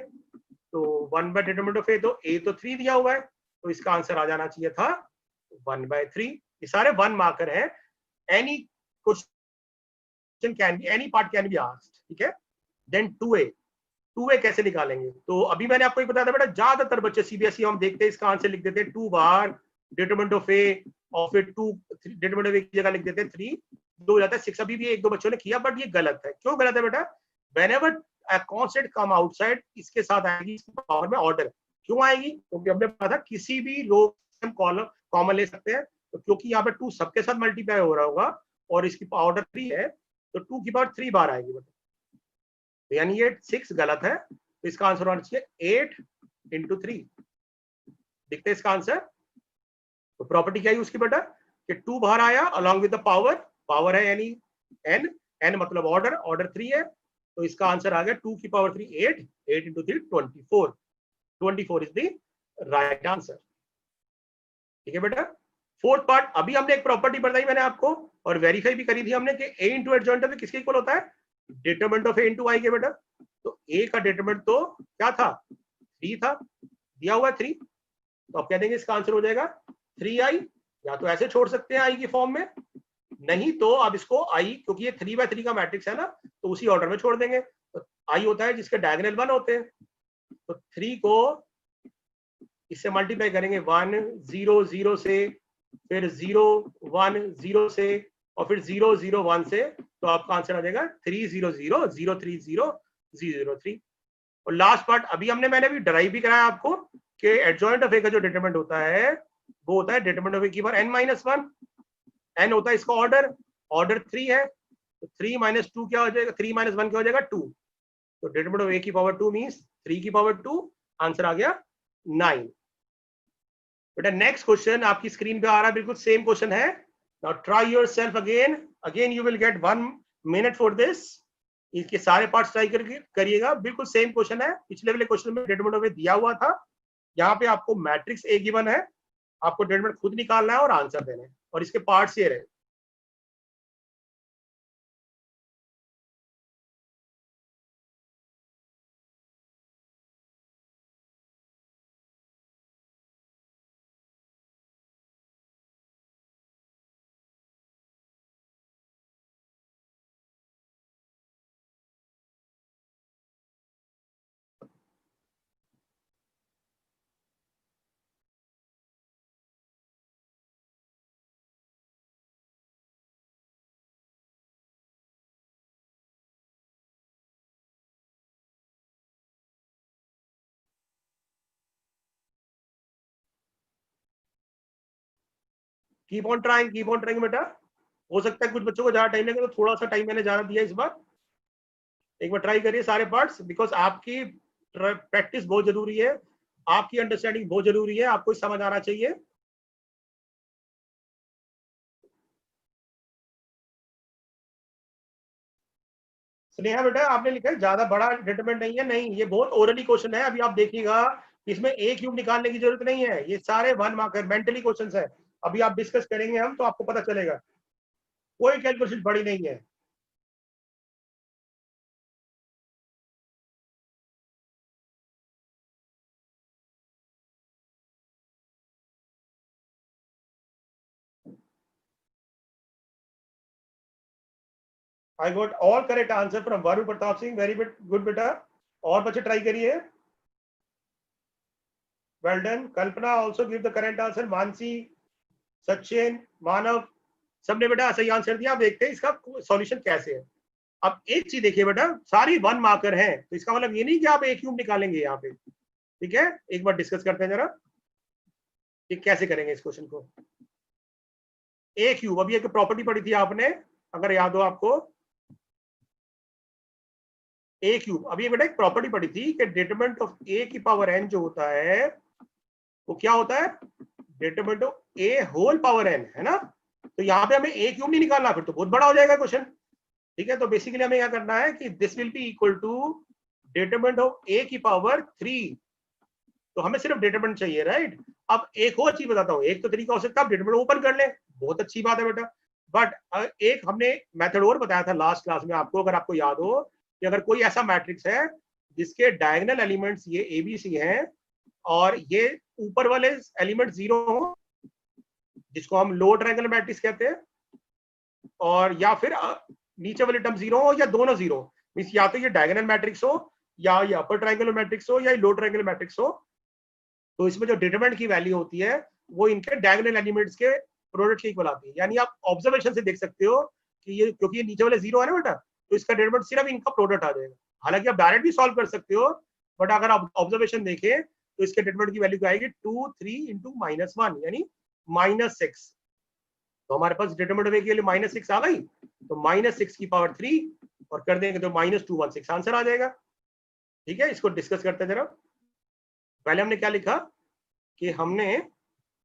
तो 1 बाय डिटरमिनेंट ऑफ ए, तो ए तो 3 दिया हुआ है, तो इसका आंसर आ जाना चाहिए था 1/3। ये सारे 1 मार्कर हैं। Any question can be, any part can be asked. ठीक है, देन 2a कैसे निकालेंगे? तो अभी मैंने आपको एक बताया था बेटा, ज्यादातर बच्चे सीबीएसई हम देखते हैं इसका आंसर लिख देते हैं 2 बार डिटरमिनेंट ऑफ ए, और फिर 2 डिटरमिनेंट ऑफ ए की जगह लिख देते हैं 3, 2 हो जाता है 6। अभी भी 1-2 बच्चों ने किया, बट ये गलत है। क्यों गलत है बेटा? Whenever a constant come outside, इसके साथ आएगी पावर में ऑर्डर। क्यों आएगी? क्योंकि हमने पढ़ा था किसी भी रो हम कॉलम कॉमन ले सकते हैं। तो क्योंकि यहाँ पे 2 सबके साथ मल्टीप्लाई हो रहा होगा और इसकी ऑर्डर 3 है, तो 2 की पावर 3 बार आएगी बेटा, तो यानी ये 6 गलत है, तो इसका आंसर होना चाहिए 8 इंटू 3। दिखते इसका आंसर। तो प्रॉपर्टी क्या है उसकी बेटा कि 2 बाहर आया along with the power, power है यानी n, n मतलब ऑर्डर, ऑर्डर 3 है, तो इसका आंसर आ गया 2 की power 3 8, 8 into 3 24, 24 is the right answer. ठीक है बेटा। फोर्थ पार्ट, अभी हमने एक प्रॉपर्टी बताई मैंने आपको और वेरीफाई भी करी थी हमने कि a इंटू एडजॉइंट ऑफ किसके इक्वल होता है, डिटरमिनेंट ऑफ a इंटू आई के बेटा। तो a का डिटरमिनेंट तो क्या था, 3 था, दिया हुआ है 3, तो आप कह देंगे इसका आंसर हो जाएगा 3i, या तो ऐसे छोड़ सकते हैं i की फॉर्म में, नहीं तो अब इसको i, क्योंकि ये 3/3 का मैट्रिक्स है ना, तो उसी ऑर्डर में छोड़ देंगे। तो i होता है जिसके डायगोनल 1 होते हैं, तो 3 को इससे मल्टीप्लाई करेंगे 1 0 0 से, फिर 0 1 0 से, और फिर 0 0 1 से, तो आपका आंसर आ जाएगा 3 0 0 0 3 0 0 3। और लास्ट पार्ट अभी मैंने भी डराइव भी कराया आपको कि एडजॉइंट ऑफ ए का जो डिटरमिनेंट होता है वो होता है डिटरमिनेंट ऑफ ए की पावर n-1, n होता है इसका ऑर्डर, ऑर्डर 3 है, तो 3 - 2 क्या हो जाएगा, 3 - 1 क्या हो जाएगा 2, तो डिटरमिनेंट ऑफ a की पावर 2 मींस 3 की पावर 2, आंसर आ गया 9। बेटा नेक्स्ट क्वेश्चन आपकी स्क्रीन पे आ रहा है, बिल्कुल सेम क्वेश्चन है। Now try yourself again you will gate 1 minute for this. इसके सारे पार्ट्स ट्राई करिएगा, बिल्कुल सेम क्वेश्चन है, पिछले वाले क्वेश्चन में डिटरमिनेंट ऑफ ए दिया हुआ था, यहाँ पे आपको मैट्रिक्स ए गिवन है, आपको डिटरमिनेंट खुद निकालना है और आंसर देना है, और इसके पार्ट्स ये रहे। कीप ऑन ट्राइंग बेटा। हो सकता है कुछ बच्चों को ज्यादा टाइम लगे, तो थोड़ा सा टाइम मैंने ज्यादा दिया इस बार। एक बार ट्राई करिए सारे पार्ट्स, बिकॉज आपकी प्रैक्टिस बहुत जरूरी है, आपकी अंडरस्टैंडिंग बहुत जरूरी है, आपको समझ आना चाहिए। स्नेहा बेटा आपने लिखा है ज्यादा बड़ा डिटरमिनेंट नहीं है, नहीं ये बहुत ओरली क्वेश्चन है, अभी आप देखिएगा इसमें ए क्यूब निकालने की जरूरत नहीं है, ये सारे 1 मार्कर मेंटली क्वेश्चंस है, अभी आप डिस्कस करेंगे हम तो आपको पता चलेगा, कोई कैलकुलेशन बड़ी नहीं है। I got all correct answer from Varun Pratap Singh, very good बेटा। और बच्चे ट्राई करिए, well done. Kalpana also give the correct answer, Mansi, Sachin, Manav, सबने बेटा सही आंसर दिया। आप देखते हैं इसका सॉल्यूशन कैसे है। अब एक चीज देखिए बेटा, सारी 1 मार्कर हैं, तो इसका मतलब ये नहीं कि आप ए क्यूब निकालेंगे यहाँ पे, ठीक है। एक बार डिस्कस करते हैं जरा कि कैसे करेंगे इस क्वेश्चन को। ए क्यूब, अभी एक प्रॉपर्टी पढ़ी थी आपने, अगर याद हो आपको, ए क्यूब, अभी बेटा एक प्रॉपर्टी पढ़ी थी कि डिटरमिनेंट ऑफ ए की पावर एन जो होता है वो क्या होता है, determinant of A whole power n, है ना। तो यहाँ पे हमें ए क्यूब नहीं निकालना, फिर तो बहुत बड़ा हो जाएगा क्वेश्चन, ठीक है। तो बेसिकली हमें क्या करना है कि this will be equal to determinant of A की पावर 3, तो हमें सिर्फ डिटरमिनेंट चाहिए, राइट। अब एक और चीज बताता हूँ, एक तो तरीका हो सकता है आप डिटरमिनेंट ओपन कर लें, बहुत अच्छी बात है बेटा, बट एक हमने मेथड और बताया था लास्ट क्लास में आपको, अगर आपको याद हो, कि अगर कोई ऐसा मैट्रिक्स है जिसके डायगोनल एलिमेंट्स ये एबीसी हैं और ये ऊपर वाले एलिमेंट 0 हो, जिसको हम लोअर ट्रायंगुलर मैट्रिक्स कहते हैं, और या फिर नीचे वाले टर्म 0 हो या दोनों 0, मींस या तो ये डायगोनल मैट्रिक्स हो या ये अपर ट्रायंगुलर मैट्रिक्स हो या लोअर ट्रायंगुलर मैट्रिक्स हो, तो इसमें जो डिटरमिनेंट की वैल्यू होती है वो इनके डायगोनल एलिमेंट्स के प्रोडक्ट के इक्वल आती है। यानी आप ऑब्जर्वेशन से देख सकते हो कि ये, क्योंकि ये नीचे वाले 0 है ना बेटा, तो इसका डिटरमिनेंट सिर्फ इनका प्रोडक्ट आ जाएगा। हालांकि आप डायरेक्ट भी सॉल्व कर सकते हो, बट अगर आप ऑब्जर्वेशन देखें तो इसके डिटरमिनेंट की वैल्यू क्या आएगी, 2 3 इंटू -1 यानी -6। तो हमारे पास डिटरमिनेंट के लिए -6 आ गई, तो -6 की पावर 3 और कर देंगे तो -216 आंसर आ जाएगा। ठीक है, इसको डिस्कस करते हैं जरा। पहले हमने क्या लिखा कि हमने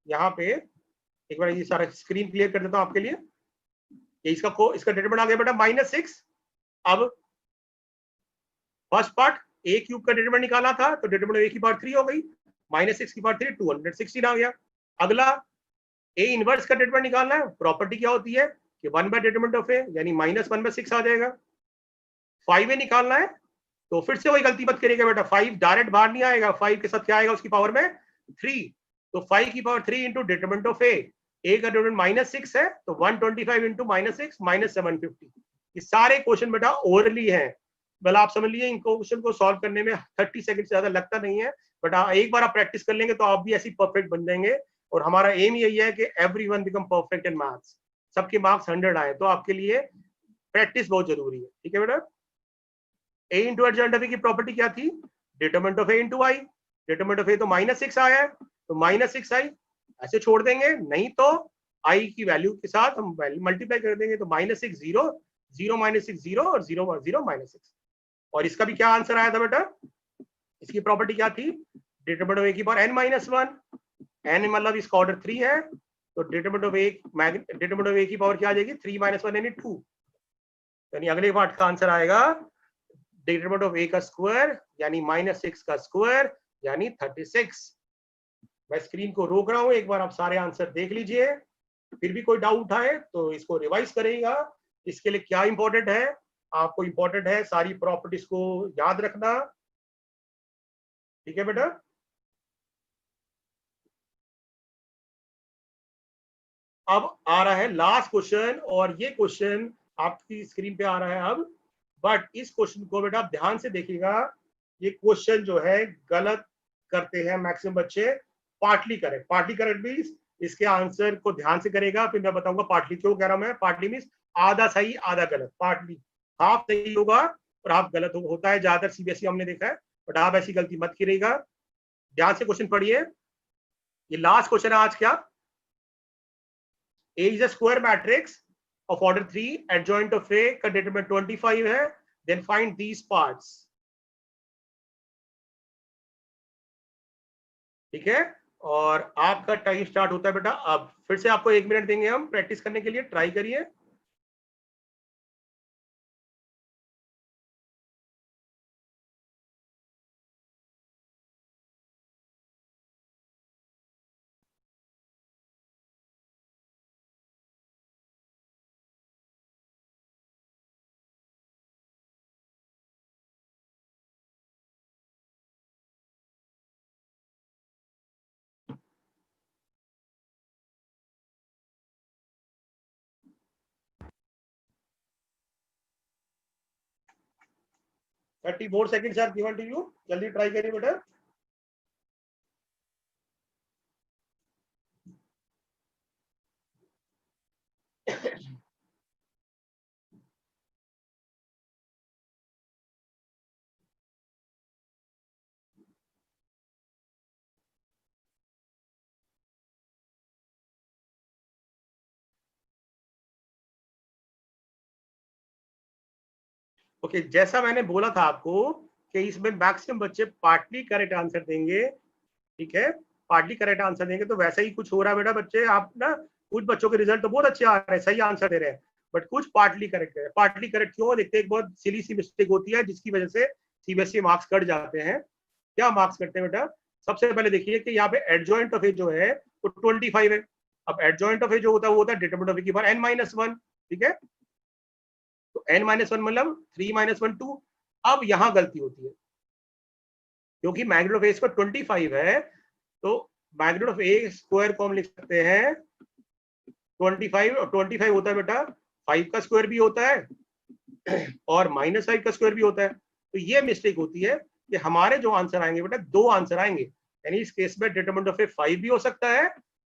यहाँ पे एक बार ये सारा स्क्रीन क्लियर कर देता हूं आपके लिए। ये इसका डिटरमिनेंट आ गया बेटा -6। अब फर्स्ट पार्ट a क्यूब का डिटरमिनेंट निकाला था तो डिटरमिनेंट a की पावर 3 हो गई, -6 की पावर 3 216 आ गया। अगला a इनवर्स का डिटरमिनेंट निकालना है। प्रॉपर्टी क्या होती है कि 1/डिटरमिनेंट ऑफ a यानी -1/6 आ जाएगा। 5a निकालना है तो फिर से वही गलती मत करिएगा बेटा, 5 डायरेक्ट बाहर नहीं आएगा, 5 के साथ क्या आएगा उसकी पावर में 3, तो 5 की power 3 into determinant of a का डिटरमिनेंट -6 है तो 125 इंटू -6 -750। ये सारे क्वेश्चन बेटा ओरली हैं, मतलब आप समझ लीजिए इन क्वेश्चन को सॉल्व करने में 30 सेकंड से ज्यादा लगता नहीं है, बट एक बार आप प्रैक्टिस कर लेंगे तो आप भी ऐसी परफेक्ट बन जाएंगे। और हमारा एम यही है कि everyone become perfect in maths, सबके मार्क्स 100 आए, तो आपके लिए प्रैक्टिस बहुत जरूरी है। ठीक है बेटा, a into adjoint of a की प्रॉपर्टी क्या थी, determinant of a into i। Determinant of a तो -6 आया है तो -6i ऐसे छोड़ देंगे, नहीं तो i की वैल्यू के साथ हम मल्टीप्लाई कर देंगे तो -6 0 0 -6 0 और 0 0 -6। और इसका भी क्या आंसर आया था बेटा, इसकी प्रॉपर्टी क्या थी, डिटरमिनेंट ऑफ a की पावर n-1, n मतलब इसका ऑर्डर 3 है तो डिटरमिनेंट ऑफ a की पावर क्या आ जाएगी 3 - 1 यानी 2। यानी अगले पार्ट का आंसर आएगा डिटरमिनेंट ऑफ a का स्क्वायर यानी -6 का स्क्वायर यानी 36। मैं स्क्रीन को रोक रहा हूं, एक बार आप सारे आंसर देख लीजिए, फिर भी कोई डाउट आए तो इसको रिवाइज करेगा। इसके लिए क्या इंपॉर्टेंट है, आपको इंपॉर्टेंट है सारी प्रॉपर्टीज को याद रखना। ठीक है बेटा, अब आ रहा है लास्ट क्वेश्चन और ये क्वेश्चन आपकी स्क्रीन पे आ रहा है अब, बट इस क्वेश्चन को बेटा आप ध्यान से देखिएगा। ये क्वेश्चन जो है गलत करते हैं मैक्सिमम बच्चे, partly correct. Partly correct means इसके आंसर को ध्यान से करेगा, फिर मैं बताऊंगा पार्टली क्यों कह रहा हूं मैं। पार्टली मींस आधा सही आधा गलत, पार्टली हाफ सही होगा और हाफ गलत होता है ज्यादातर सीबीएसई हमने देखा है, बट आप ऐसी गलती मत करिएगा। ध्यान से क्वेश्चन पढ़िए, ये लास्ट क्वेश्चन है आज क्या। A is a square matrix of order 3, adjoint of A का डिटरमिनेंट 25 है, then find these parts। ठीक है, और आपका टाइम स्टार्ट होता है बेटा अब। फिर से आपको 1 मिनट देंगे हम प्रैक्टिस करने के लिए, ट्राई करिए। Thirty 4 seconds are given to you, जल्दी ट्राई करिए बेटा। ओके, जैसा मैंने बोला था आपको कि इसमें मैक्सिमम बच्चे पार्टली करेक्ट आंसर देंगे। ठीक है, पार्टली करेक्ट आंसर देंगे तो वैसा ही कुछ हो रहा है बेटा बच्चे। आप ना कुछ बच्चों के रिजल्ट तो बहुत अच्छे आ रहे हैं, सही आंसर दे रहे हैं, बट कुछ पार्टली करेक्ट है। पार्टली करेक्ट क्यों देखते हैं, एक बहुत सिली सी मिस्टेक होती है जिसकी वजह से सीबीएसई मार्क्स कट जाते हैं। क्या मार्क्स कटते हैं बेटा, सबसे पहले देखिए कि यहाँ पे एडजॉइंट ऑफ ए जो है वो 25 है। अब एडजॉइंट ऑफ ए जो होता है वो होता है डिटरमिनेंट ऑफ ए की पावर n-1। ठीक है, तो n-1 मतलब 3 - 1 2। अब यहाँ गलती होती है क्योंकि मैग्नीट्यूड ऑफ ए स्क्वायर 25 है, तो मैग्नीट्यूड ऑफ ए स्क्वायर को हम लिख सकते हैं 25, और 25 होता है बेटा 5 का स्क्वायर भी होता है और -5 का स्क्वायर भी होता है। तो ये मिस्टेक होती है कि हमारे जो आंसर आएंगे बेटा 2 आंसर आएंगे, यानी इस केस में डिटरमिनेंट ऑफ ए 5 भी हो सकता है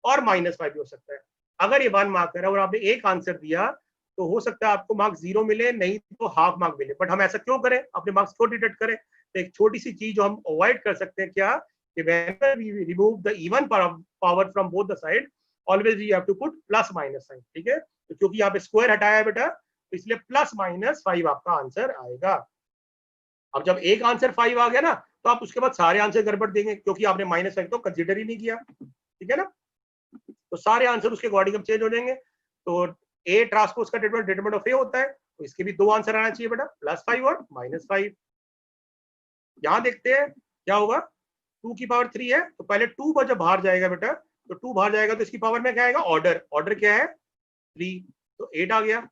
और -5 भी हो सकता है। अगर ये 1 मार्क है और आपने एक आंसर दिया तो हो सकता है आपको मार्क्स 0 मिले, नहीं तो हाफ मार्क मिले। बट हम ऐसा क्यों करें, अपने मार्क्स क्यों डिडक्ट करें। तो एक छोटी सी चीज जो हम अवॉइड कर सकते हैं क्या, कि whenever we remove the even power from both the side, always we have to put plus minus sign. ठीक है, तो क्योंकि यहाँ पे स्क्वायर हटाया है बेटा तो इसलिए प्लस माइनस 5 आपका आंसर आएगा। अब जब एक आंसर 5 आ गया ना, तो आप उसके बाद सारे आंसर गड़बड़ देंगे, क्योंकि आपने -5 तो कंसिडर ही नहीं किया, ठीक है ना। तो सारे आंसर उसके अकॉर्डिंग अब चेंज हो जाएंगे। तो ए ट्रांसपोज का डिटरमिनेंट ऑफ ए होता है, तो इसके भी 2 आंसर आना चाहिए बेटा, +5 और -5। यहां देखते हैं क्या होगा। 2 की पावर 3 है, तो पहले 2 जब बाहर जाएगा बेटा, तो 2 बाहर जाएगा तो इसकी पावर में क्या आएगा, ऑर्डर क्या है 3, तो 8 आ गया।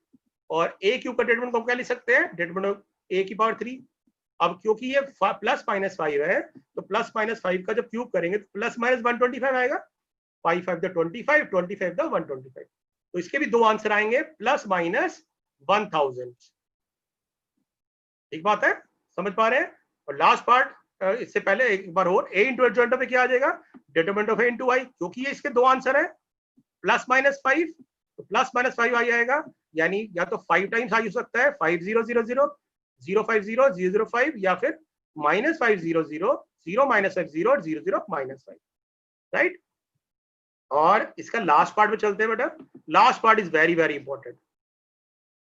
और ए क्यूब का डिटरमिनेंट को क्या लिख सकते हैं, डिटरमिनेंट ए की पावर 3। अब क्योंकि ये +-5 है, तो +-5 का जब क्यूब करेंगे तो +-125 आएगा। 5 5 द 25, 25 द 125। तो इसके भी 2 आंसर आएंगे, +-1000। ठीक बात है, समझ पा रहे हैं। और लास्ट पार्ट, इससे पहले एक बार और, a इंटू एडजॉइंट ऑफ क्या आ जाएगा, determinant of a into y, क्योंकि ये इसके 2 आंसर है, +-5, तो +-5 आ जाएगा, यानी या तो 5 टाइम्स आ सकता है, 5 0 0 0 0 5 0 0 0 5, या फिर -5 0 0 0 -5 0 और 0 0 -5, राइट। और इसका लास्ट पार्ट में चलते हैं बेटा। Last part is very very important,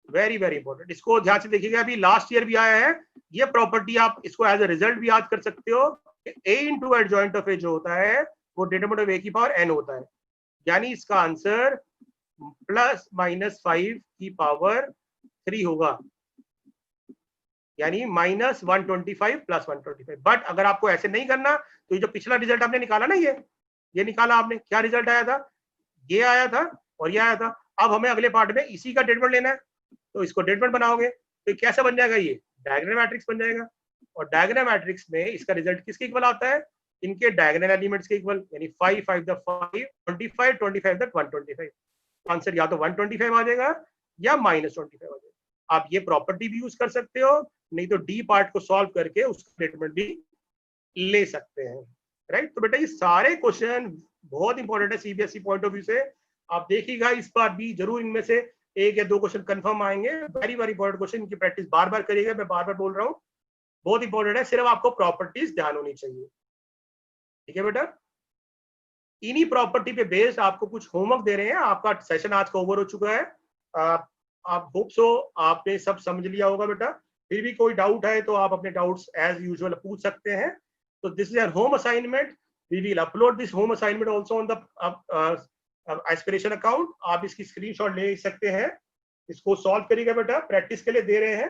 very very important. इसको ध्यान से देखिएगा, अभी लास्ट ईयर भी आया है ये प्रॉपर्टी, आप इसको एज अ रिजल्ट भी याद कर सकते हो। a इंटू एडजॉइंट ऑफ ए जो होता है वो डिटरमिनेंट ऑफ a की पावर n होता है, यानी इसका आंसर +-5 की पावर 3 होगा, यानी -125 +125। बट अगर आपको ऐसे नहीं करना, तो ये जो पिछला रिजल्ट आपने निकाला ना, ये निकाला आपने, क्या रिजल्ट आया था, ये आया था और ये आया था। अब हमें अगले पार्ट में इसी का डिटरमिनेंट लेना है, तो इसको डिटरमिनेंट बनाओगे तो कैसा बन जाएगा, ये डायगोनल मैट्रिक्स बन जाएगा। और डायगोनल मैट्रिक्स में इसका रिजल्ट किसके इक्वल आता है, इनके डायगोनल एलिमेंट्स के इक्वल, यानी 5 5 द 5 25 25 द 125। आंसर या तो 125 आ जाएगा या -25 आ जाएगा। आप ये प्रॉपर्टी भी यूज कर सकते हो, नहीं तो डी पार्ट को सॉल्व करके उसका डिटरमिनेंट भी ले सकते हैं, राइट। तो बेटा ये सारे क्वेश्चन बहुत इंपॉर्टेंट है सीबीएसई पॉइंट ऑफ व्यू से। आप देखिएगा इस बार भी जरूर इनमें से 1 या 2 क्वेश्चन कंफर्म आएंगे। वेरी वेरी इंपॉर्टेंट क्वेश्चन, इनकी प्रैक्टिस बार बार करिएगा, मैं बार बार बोल रहा हूँ, बहुत इंपॉर्टेंट है। सिर्फ आपको प्रॉपर्टीज ध्यान होनी चाहिए, ठीक है बेटा। इन्हीं प्रॉपर्टी पे बेस्ड आपको कुछ होमवर्क दे रहे हैं। आपका सेशन आज का ओवर हो चुका है, आप होप सो आपने सब समझ लिया होगा बेटा। फिर भी कोई डाउट है तो आप अपने डाउट्स एज यूजुअल पूछ सकते हैं। तो this is your home assignment, we will upload this home assignment also on the aspiration account. आप इसकी स्क्रीनशॉट ले सकते हैं, इसको सॉल्व करिएगा बेटा, प्रैक्टिस के लिए दे रहे हैं।